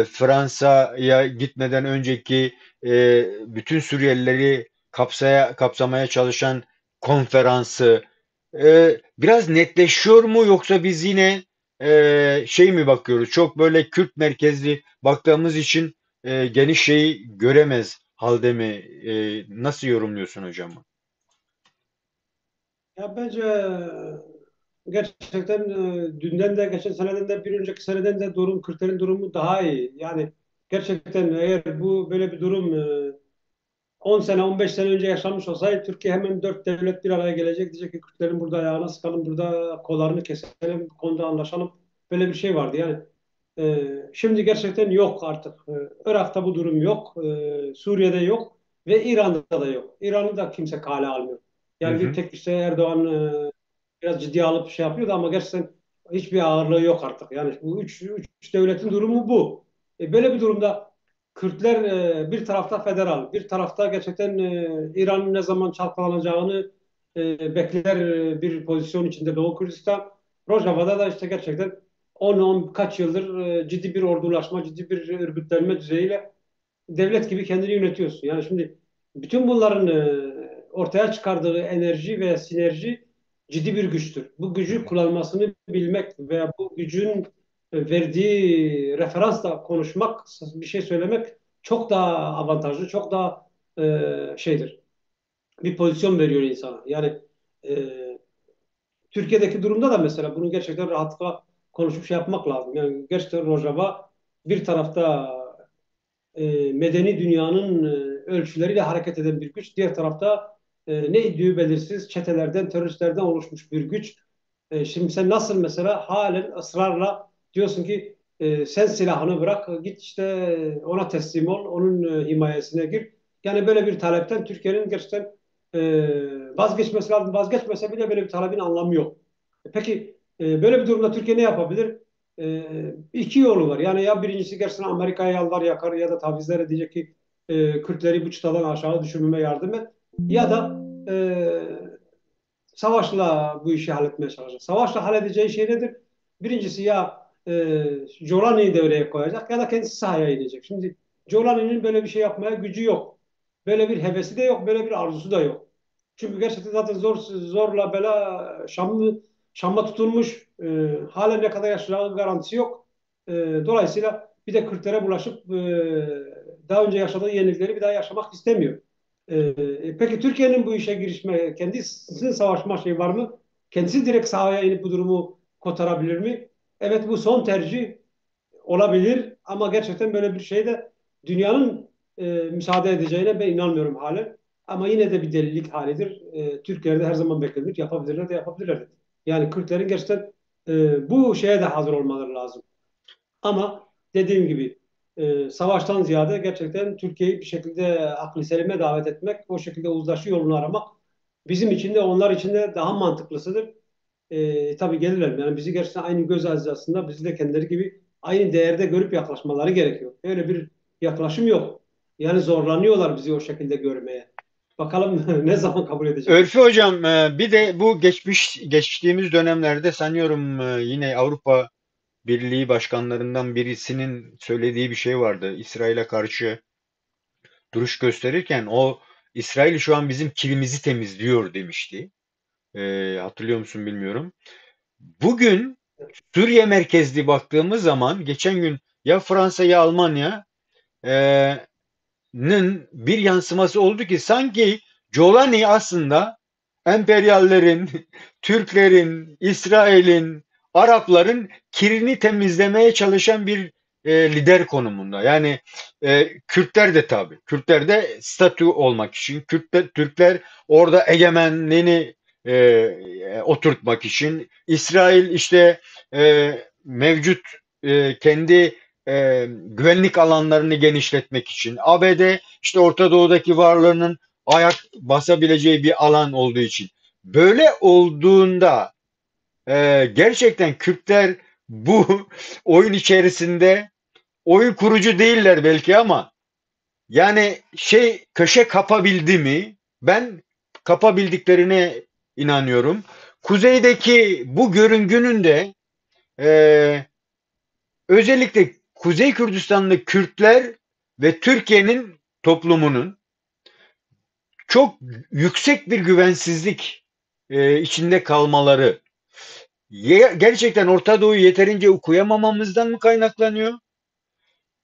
S1: Fransa'ya gitmeden önceki bütün Suriyelileri kapsamaya çalışan konferansı biraz netleşiyor mu yoksa biz yine şey mi bakıyoruz? Çok böyle Kürt merkezli baktığımız için geniş şeyi göremez halde mi? Nasıl yorumluyorsun hocam?
S2: Ya bence gerçekten dünden de geçen seneden de bir önceki seneden de Kürtlerin durumu daha iyi. Yani gerçekten eğer bu böyle bir durum 10 sene 15 sene önce yaşanmış olsaydı Türkiye hemen dört devlet bir araya gelecek. Diyecek ki Kürtlerin burada ayağına sıkalım, burada kollarını keselim, bu konuda anlaşalım. Böyle bir şey vardı. Yani şimdi gerçekten yok artık. Irak'ta bu durum yok. Suriye'de yok. Ve İran'da da yok. İran'ı da kimse kale almıyor.
S1: Hı
S2: Yani bir
S1: hı.
S2: tek işte Erdoğan biraz ciddiye alıp şey yapıyordu ama gerçekten hiçbir ağırlığı yok artık. Yani bu üç devletin durumu bu. Böyle bir durumda Kürtler bir tarafta federal, bir tarafta gerçekten İran'ın ne zaman çalkalanacağını bekler bir pozisyon içinde Doğu Kürdistan. Rojava'da da işte gerçekten 10 kaç yıldır ciddi bir ordulaşma, ciddi bir örgütlenme düzeyiyle devlet gibi kendini yönetiyorsun. Yani şimdi bütün bunların ortaya çıkardığı enerji ve sinerji ciddi bir güçtür. Bu
S1: Hı
S2: gücü
S1: hı.
S2: kullanmasını bilmek veya bu gücün verdiği referansla konuşmak, bir şey söylemek çok daha avantajlı, çok daha şeydir. Bir pozisyon veriyor insana. Yani e, Türkiye'deki durumda da mesela bunu gerçekten rahatlıkla konuşup şey yapmak lazım. Yani gerçekten Rojava bir tarafta medeni dünyanın ölçüleriyle hareket eden bir güç. Diğer tarafta ne idüğü belirsiz çetelerden, teröristlerden oluşmuş bir güç. Şimdi sen nasıl mesela halen ısrarla diyorsun ki sen silahını bırak, git işte ona teslim ol, onun himayesine gir. Yani böyle bir talepten Türkiye'nin gerçekten vazgeçmesi lazım. Vazgeçmese bile böyle bir talebin anlamı yok. Peki böyle bir durumda Türkiye ne yapabilir? İki yolu var. Yani ya birincisi gerçekten Amerika'ya yalvar yakar ya da tavizler diyecek ki Kürtleri bu çıtadan aşağı düşürmeme yardım et. Ya da savaşla bu işi halletmeye çalışacak. Savaşla halledeceği şey nedir? Birincisi ya Jolani'yi devreye koyacak ya da kendisi sahaya inecek. Şimdi Jolani'nin böyle bir şey yapmaya gücü yok. Böyle bir hevesi de yok, böyle bir arzusu da yok. Çünkü gerçekten zaten zorla bela Şam'la tutulmuş. Halen ne kadar yaşayacağı garantisi yok. Dolayısıyla bir de Kürtlere bulaşıp daha önce yaşadığı yenilikleri bir daha yaşamak istemiyor. Peki Türkiye'nin bu işe girişme, kendisinin savaşma şeyi var mı? Kendisi direkt sahaya inip bu durumu kotarabilir mi? Evet bu son tercih olabilir ama gerçekten böyle bir şey de dünyanın müsaade edeceğine ben inanmıyorum halen. Ama yine de bir delilik halidir. Türkiye'de her zaman beklenir. Yapabilirler de yapabilirler de. Yani Kürtlerin gerçekten bu şeye de hazır olmaları lazım. Ama dediğim gibi savaştan ziyade gerçekten Türkiye'yi bir şekilde aklı selime davet etmek, o şekilde uzlaşı yolunu aramak bizim için de onlar için de daha mantıklısıdır. Tabii gelirler. Yani bizi gerçekten aynı göz hizasında bizi de kendileri gibi aynı değerde görüp yaklaşmaları gerekiyor. Öyle bir yaklaşım yok. Yani zorlanıyorlar bizi o şekilde görmeye. Bakalım ne zaman kabul edecekler.
S1: Örfü hocam bir de bu geçtiğimiz dönemlerde sanıyorum yine Avrupa Birliği başkanlarından birisinin söylediği bir şey vardı. İsrail'e karşı duruş gösterirken o İsrail şu an bizim kilimizi temizliyor demişti. Hatırlıyor musun bilmiyorum. Bugün Suriye merkezli baktığımız zaman geçen gün ya Fransa ya Almanya'nın bir yansıması oldu ki sanki Jolani aslında emperyallerin, Türklerin, İsrail'in, Arapların kirini temizlemeye çalışan bir lider konumunda. Yani Kürtler de tabii. Kürtler de statü olmak için, Türkler orada egemenliğini oturtmak için, İsrail işte mevcut kendi güvenlik alanlarını genişletmek için, ABD işte Orta Doğu'daki varlığının ayak basabileceği bir alan olduğu için. Böyle olduğunda gerçekten Kürtler bu oyun içerisinde oyun kurucu değiller belki ama yani köşe kapabildi mi? Ben kapabildiklerine inanıyorum. Kuzeydeki bu görüngünün de e, özellikle Kuzey Kürdistanlı Kürtler ve Türkiye'nin toplumunun çok yüksek bir güvensizlik içinde kalmaları gerçekten Orta Doğu'yu yeterince okuyamamamızdan mı kaynaklanıyor?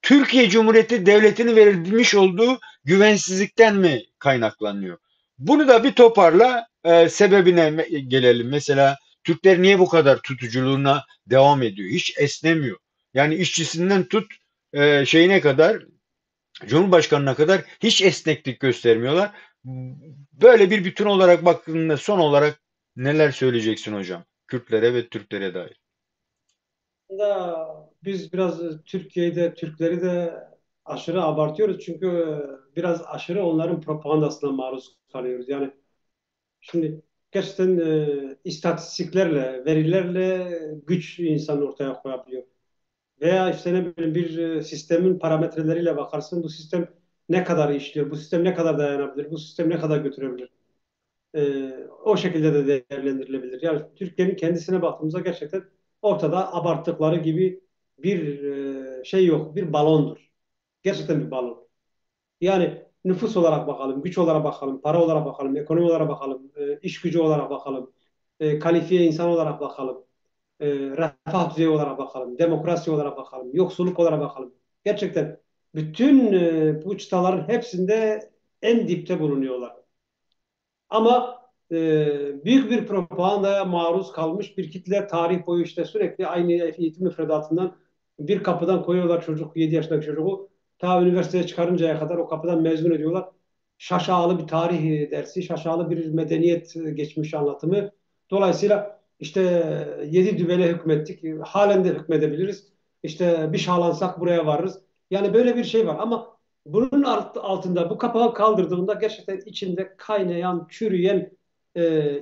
S1: Türkiye Cumhuriyeti Devleti'nin verilmiş olduğu güvensizlikten mi kaynaklanıyor? Bunu da bir toparla, sebebine gelelim. Mesela Türkler niye bu kadar tutuculuğuna devam ediyor? Hiç esnemiyor. Yani işçisinden tut şeyine kadar, Cumhurbaşkanına kadar hiç esneklik göstermiyorlar. Böyle bir bütün olarak baktığında son olarak neler söyleyeceksin hocam? Kürtlere ve Türklere dair.
S2: Da biz biraz Türkiye'de Türkleri de aşırı abartıyoruz çünkü biraz aşırı onların propagandasına maruz kalıyoruz. Yani şimdi gerçekten istatistiklerle, verilerle güç insan ortaya koyabiliyor. Veya işte ne bileyim bir sistemin parametreleriyle bakarsın bu sistem ne kadar işliyor, bu sistem ne kadar dayanabilir, bu sistem ne kadar götürebilir. O şekilde de değerlendirilebilir. Yani Türkiye'nin kendisine baktığımızda gerçekten ortada abarttıkları gibi bir şey yok, bir balondur. Gerçekten bir balon. Yani nüfus olarak bakalım, güç olarak bakalım, para olarak bakalım, ekonomi olarak bakalım, iş gücü olarak bakalım, kalifiye insan olarak bakalım, refah düzeyi olarak bakalım, demokrasi olarak bakalım, yoksulluk olarak bakalım. Gerçekten bütün bu çıtaların hepsinde en dipte bulunuyorlar. Ama büyük bir propagandaya maruz kalmış bir kitle tarih boyu işte sürekli aynı eğitim müfredatından bir kapıdan koyuyorlar çocuk 7 yaşındaki çocuğu ta üniversiteye çıkarıncaya kadar o kapıdan mezun ediyorlar. Şaşalı bir tarih dersi, şaşalı bir medeniyet geçmiş anlatımı. Dolayısıyla işte yedi düvele hükmettik. Halen de hükmedebiliriz. İşte bir şahlansak buraya varırız. Yani böyle bir şey var ama bunun altında bu kapağı kaldırdığında gerçekten içinde kaynayan, çürüyen,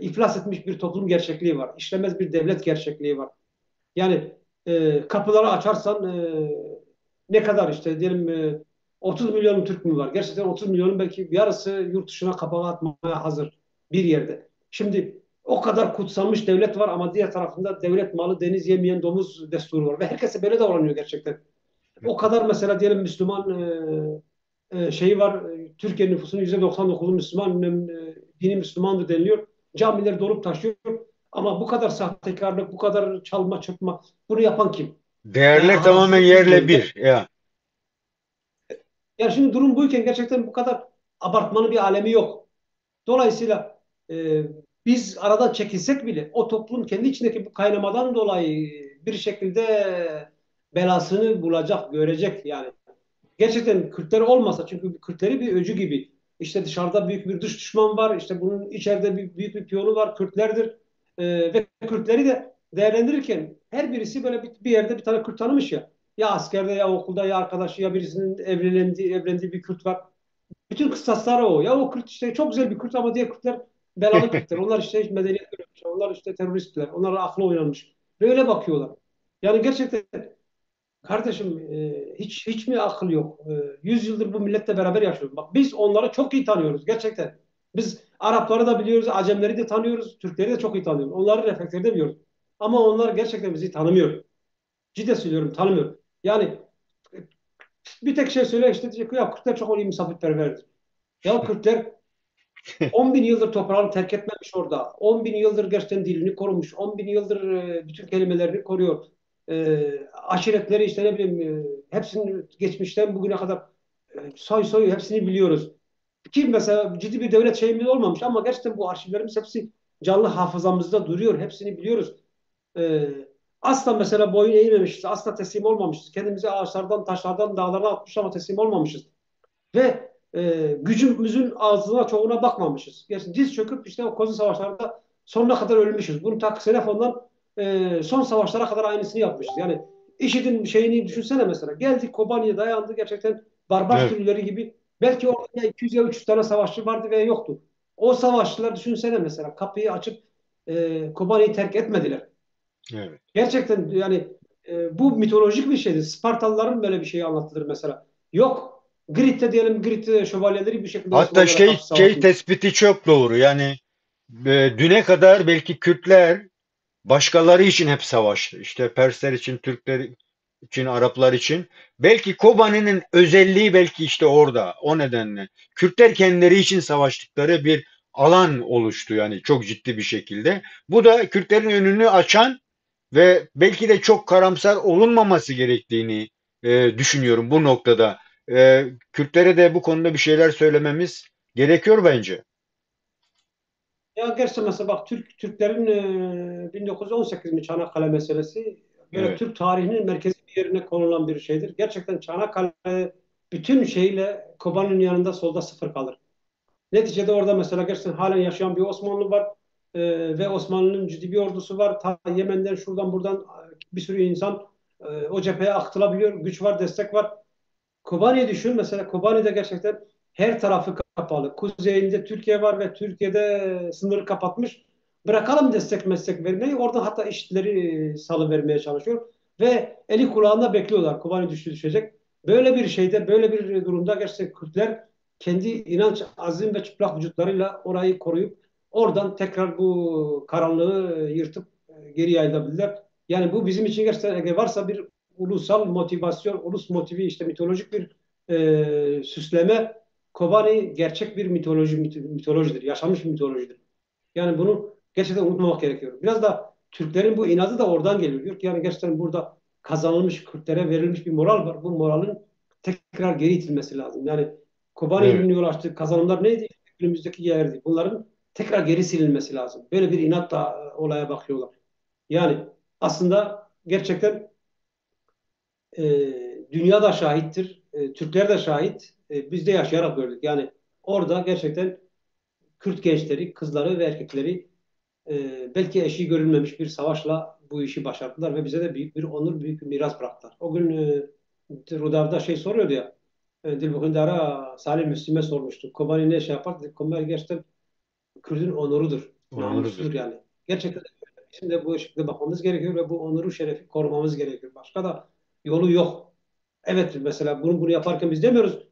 S2: iflas etmiş bir toplum gerçekliği var. İşlemez bir devlet gerçekliği var. Yani kapıları açarsan ne kadar işte diyelim 30 milyon Türk mü var? Gerçekten 30 milyonun belki yarısı yurt dışına kapağı atmaya hazır bir yerde. Şimdi o kadar kutsanmış devlet var ama diğer tarafında devlet malı deniz yemeyen domuz desturu var. Ve herkese böyle davranıyor gerçekten. O kadar mesela diyelim Müslüman şeyi var. Türkiye nüfusunun %99'u Müslüman, dini Müslümandır deniliyor. Camiler dolup taşıyor. Ama bu kadar sahtekarlık, bu kadar çalma çırpma bunu yapan kim? Yani
S1: Değerler tamamen
S2: haksızlık
S1: yerle
S2: üzmeyin.
S1: bir. Ya.
S2: Yani şimdi durum buyken gerçekten bu kadar abartmanın bir alemi yok. Dolayısıyla e, biz aradan çekilsek bile o toplum kendi içindeki bu kaynamadan dolayı bir şekilde belasını bulacak, görecek yani. Gerçekten Kürtler olmasa çünkü Kürtleri bir öcü gibi. İşte dışarıda büyük bir dış düşman var. İşte bunun içeride büyük bir piyonu var. Kürtlerdir. Ve Kürtleri de değerlendirirken her birisi böyle bir yerde bir tane Kürt tanımış ya. Ya askerde ya okulda ya arkadaşı ya birisinin evlendiği bir Kürt var. Bütün kıstasları o. Ya o Kürt işte çok güzel bir Kürt ama diğer Kürtler belalı Kürtler. Onlar işte hiç medeniyet görmemişler. Onlar işte teröristler. Onlar aklı oynanmış. Böyle bakıyorlar. Yani gerçekten kardeşim hiç mi akıl yok? 100 yıldır bu milletle beraber yaşıyoruz. Bak biz onları çok iyi tanıyoruz gerçekten. Biz Arapları da biliyoruz, Acemleri de tanıyoruz, Türkleri de çok iyi tanıyoruz. Onların refleksleri de biliyoruz. Ama onlar gerçekten bizi tanımıyor. Cidden söylüyorum tanımıyor. Yani bir tek şey söyle işte diyecek ya Kürtler çok iyi misafirperverdir. Ya Kürtler 10 bin yıldır toprağını terk etmemiş orada. 10 bin yıldır gerçekten dilini korumuş. 10 bin yıldır bütün kelimelerini koruyor. Aşiretleri işte ne bileyim hepsini geçmişten bugüne kadar soy hepsini biliyoruz. ki mesela ciddi bir devlet şeyimiz olmamış ama gerçekten bu arşivlerimiz hepsi canlı hafızamızda duruyor. Hepsini biliyoruz. Ee, Asla mesela boyun eğmemişiz. Asla teslim olmamışız. Kendimizi ağaçlardan, taşlardan, dağlardan atmış ama teslim olmamışız. Ve gücümüzün ağzına çoğuna bakmamışız. Yani diz çöküp işte o Kozu Savaşları'nda sonuna kadar ölmüşüz. Bunu tak Selefon'dan son savaşlara kadar aynısını yapmışız. Yani IŞİD'in şeyini düşünsene mesela. Geldik Kobani'ye dayandı gerçekten barbar
S1: Evet,
S2: sürüleri gibi. Belki orada 200 ya 300 tane savaşçı vardı ve yoktu. O savaşçılar düşünsene mesela kapıyı açıp Kobani'yi terk etmediler.
S1: evet.
S2: Gerçekten yani bu mitolojik bir şeydir. Spartalıların böyle bir şeyi anlatılır mesela. Yok. Girit'te diyelim Girit şövalyeleri bir şekilde
S1: Hatta
S2: Osmanlılara karşı
S1: şey
S2: savaşmış.
S1: tespiti çok doğru. Yani düne kadar belki Kürtler başkaları için hep savaştı. İşte Persler için, Türkler için, Araplar için. Belki Kobani'nin özelliği belki işte orada. O nedenle. Kürtler kendileri için savaştıkları bir alan oluştu yani çok ciddi bir şekilde. Bu da Kürtlerin önünü açan ve belki de çok karamsar olunmaması gerektiğini düşünüyorum bu noktada. Kürtlere de bu konuda bir şeyler söylememiz gerekiyor bence.
S2: Ya gerçi mesela bak Türklerin 1918 mi Çanakkale meselesi böyle
S1: Evet,
S2: Türk tarihinin merkezi bir yerine konulan bir şeydir. Gerçekten Çanakkale bütün şeyle Kobani'nin yanında solda sıfır kalır. Neticede orada mesela gerçekten halen yaşayan bir Osmanlı var. Ve Osmanlı'nın ciddi bir ordusu var. Ta Yemen'den şuradan buradan bir sürü insan o cepheye aktarılabiliyor. Güç var, destek var. Kobani'yi düşün. Mesela Kobani'de gerçekten her tarafı kapalı. Kuzeyinde Türkiye var ve Türkiye'de sınırı kapatmış. Bırakalım destek meslek vermeyi. Oradan hatta işçileri salıvermeye çalışıyor. Ve eli kulağında bekliyorlar. Kobani düşecek. Böyle bir şeyde, böyle bir durumda gerçekten Kürtler kendi inanç, azim ve çıplak vücutlarıyla orayı koruyup oradan tekrar bu karanlığı yırtıp geri yayılabilirler. Yani bu bizim için gerçekten eğer varsa bir ulusal motivasyon, ulus motivi işte mitolojik bir süsleme. Kobani gerçek bir mitolojidir. Yaşamış bir mitolojidir. Yani bunu gerçekten unutmamak gerekiyor. Biraz da Türklerin bu inadı da oradan geliyor. Diyor ki yani gerçekten burada kazanılmış, Kürtlere verilmiş bir moral var. Bu moralin tekrar geri itilmesi lazım. Yani
S1: evet,
S2: Kobani'nin yol açtığı kazanımlar neydi? Günümüzdeki yerdi. Bunların tekrar geri silinmesi lazım. Böyle bir inatla olaya bakıyorlar. Yani aslında gerçekten e, dünya da şahittir. Türkler de şahit. Biz de yaşayarak gördük. Yani orada gerçekten Kürt gençleri, kızları ve erkekleri belki eşi görülmemiş bir savaşla bu işi başardılar ve bize de büyük bir onur, büyük bir miras bıraktılar. O gün Rudav'da şey soruyordu ya, Dilbukundara Salih Müslim'e sormuştu. Kobani ne şey yapar? Dedi, Kobani gerçekten Kürt'ün onurudur,
S1: onurudur.
S2: namusudur yani. Gerçekten şimdi bu şekilde bakmamız gerekiyor ve bu onuru, şerefi korumamız gerekiyor. Başka da yolu yok. Evet mesela bunu yaparken biz demiyoruz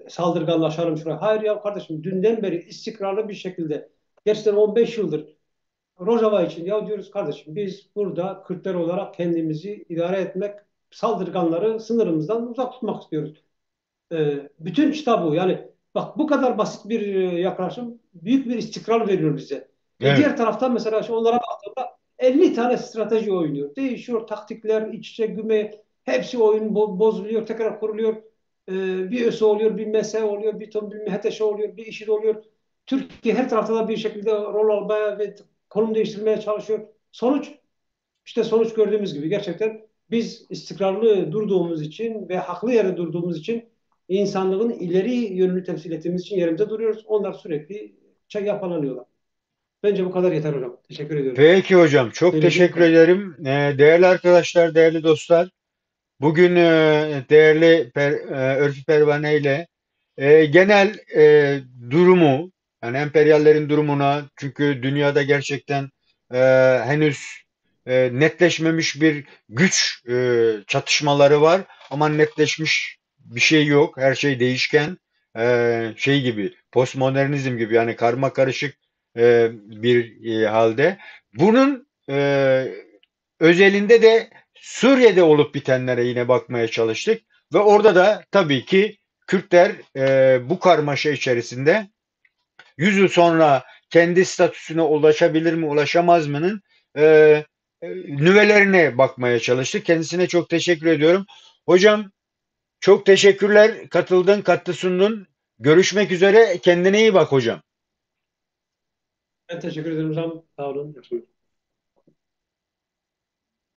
S2: saldırganlaşalım şuraya. Hayır ya kardeşim dünden beri istikrarlı bir şekilde gerçekten 15 yıldır Rojava için ya diyoruz kardeşim biz burada Kürtler olarak kendimizi idare etmek, saldırganları sınırımızdan uzak tutmak istiyoruz. Bütün çıta bu. Yani bak bu kadar basit bir yaklaşım büyük bir istikrar veriyor bize.
S1: Evet,
S2: Diğer taraftan mesela şu onlara baktığımda 50 tane strateji oynuyor. Değişiyor taktikler, iç içe güme hepsi oyun bozuluyor, tekrar kuruluyor. Bir ÖSO oluyor, bir MESE oluyor, bir ton bir MHTŞ oluyor, bir IŞİD oluyor. Türkiye her tarafta da bir şekilde rol almaya ve konum değiştirmeye çalışıyor. Sonuç gördüğümüz gibi gerçekten biz istikrarlı durduğumuz için ve haklı yerde durduğumuz için insanlığın ileri yönünü temsil ettiğimiz için yerimizde duruyoruz. Onlar sürekli yapalanıyorlar. Bence bu kadar yeter hocam. Teşekkür ediyorum.
S1: peki hocam, çok
S2: Söyleyeceğim bu
S1: teşekkür
S2: kadar.
S1: ederim. Değerli arkadaşlar, değerli dostlar, bugün değerli Örfü Pervane ile genel durumu, yani emperyallerin durumuna, çünkü dünyada gerçekten e, henüz netleşmemiş bir güç çatışmaları var ama netleşmiş bir şey yok. Her şey değişken. Şey gibi, postmodernizm gibi yani karma karışık bir halde. Bunun özelinde de Suriye'de olup bitenlere yine bakmaya çalıştık ve orada da tabii ki Kürtler bu karmaşa içerisinde 100 yıl sonra kendi statüsüne ulaşabilir mi, ulaşamaz mı'nın e, nüvelerine bakmaya çalıştık. Kendisine çok teşekkür ediyorum. Hocam çok teşekkürler. Katıldın, katkı sundun. Görüşmek üzere. Kendine iyi bak hocam.
S2: Ben teşekkür ederim hocam. Sağ olun.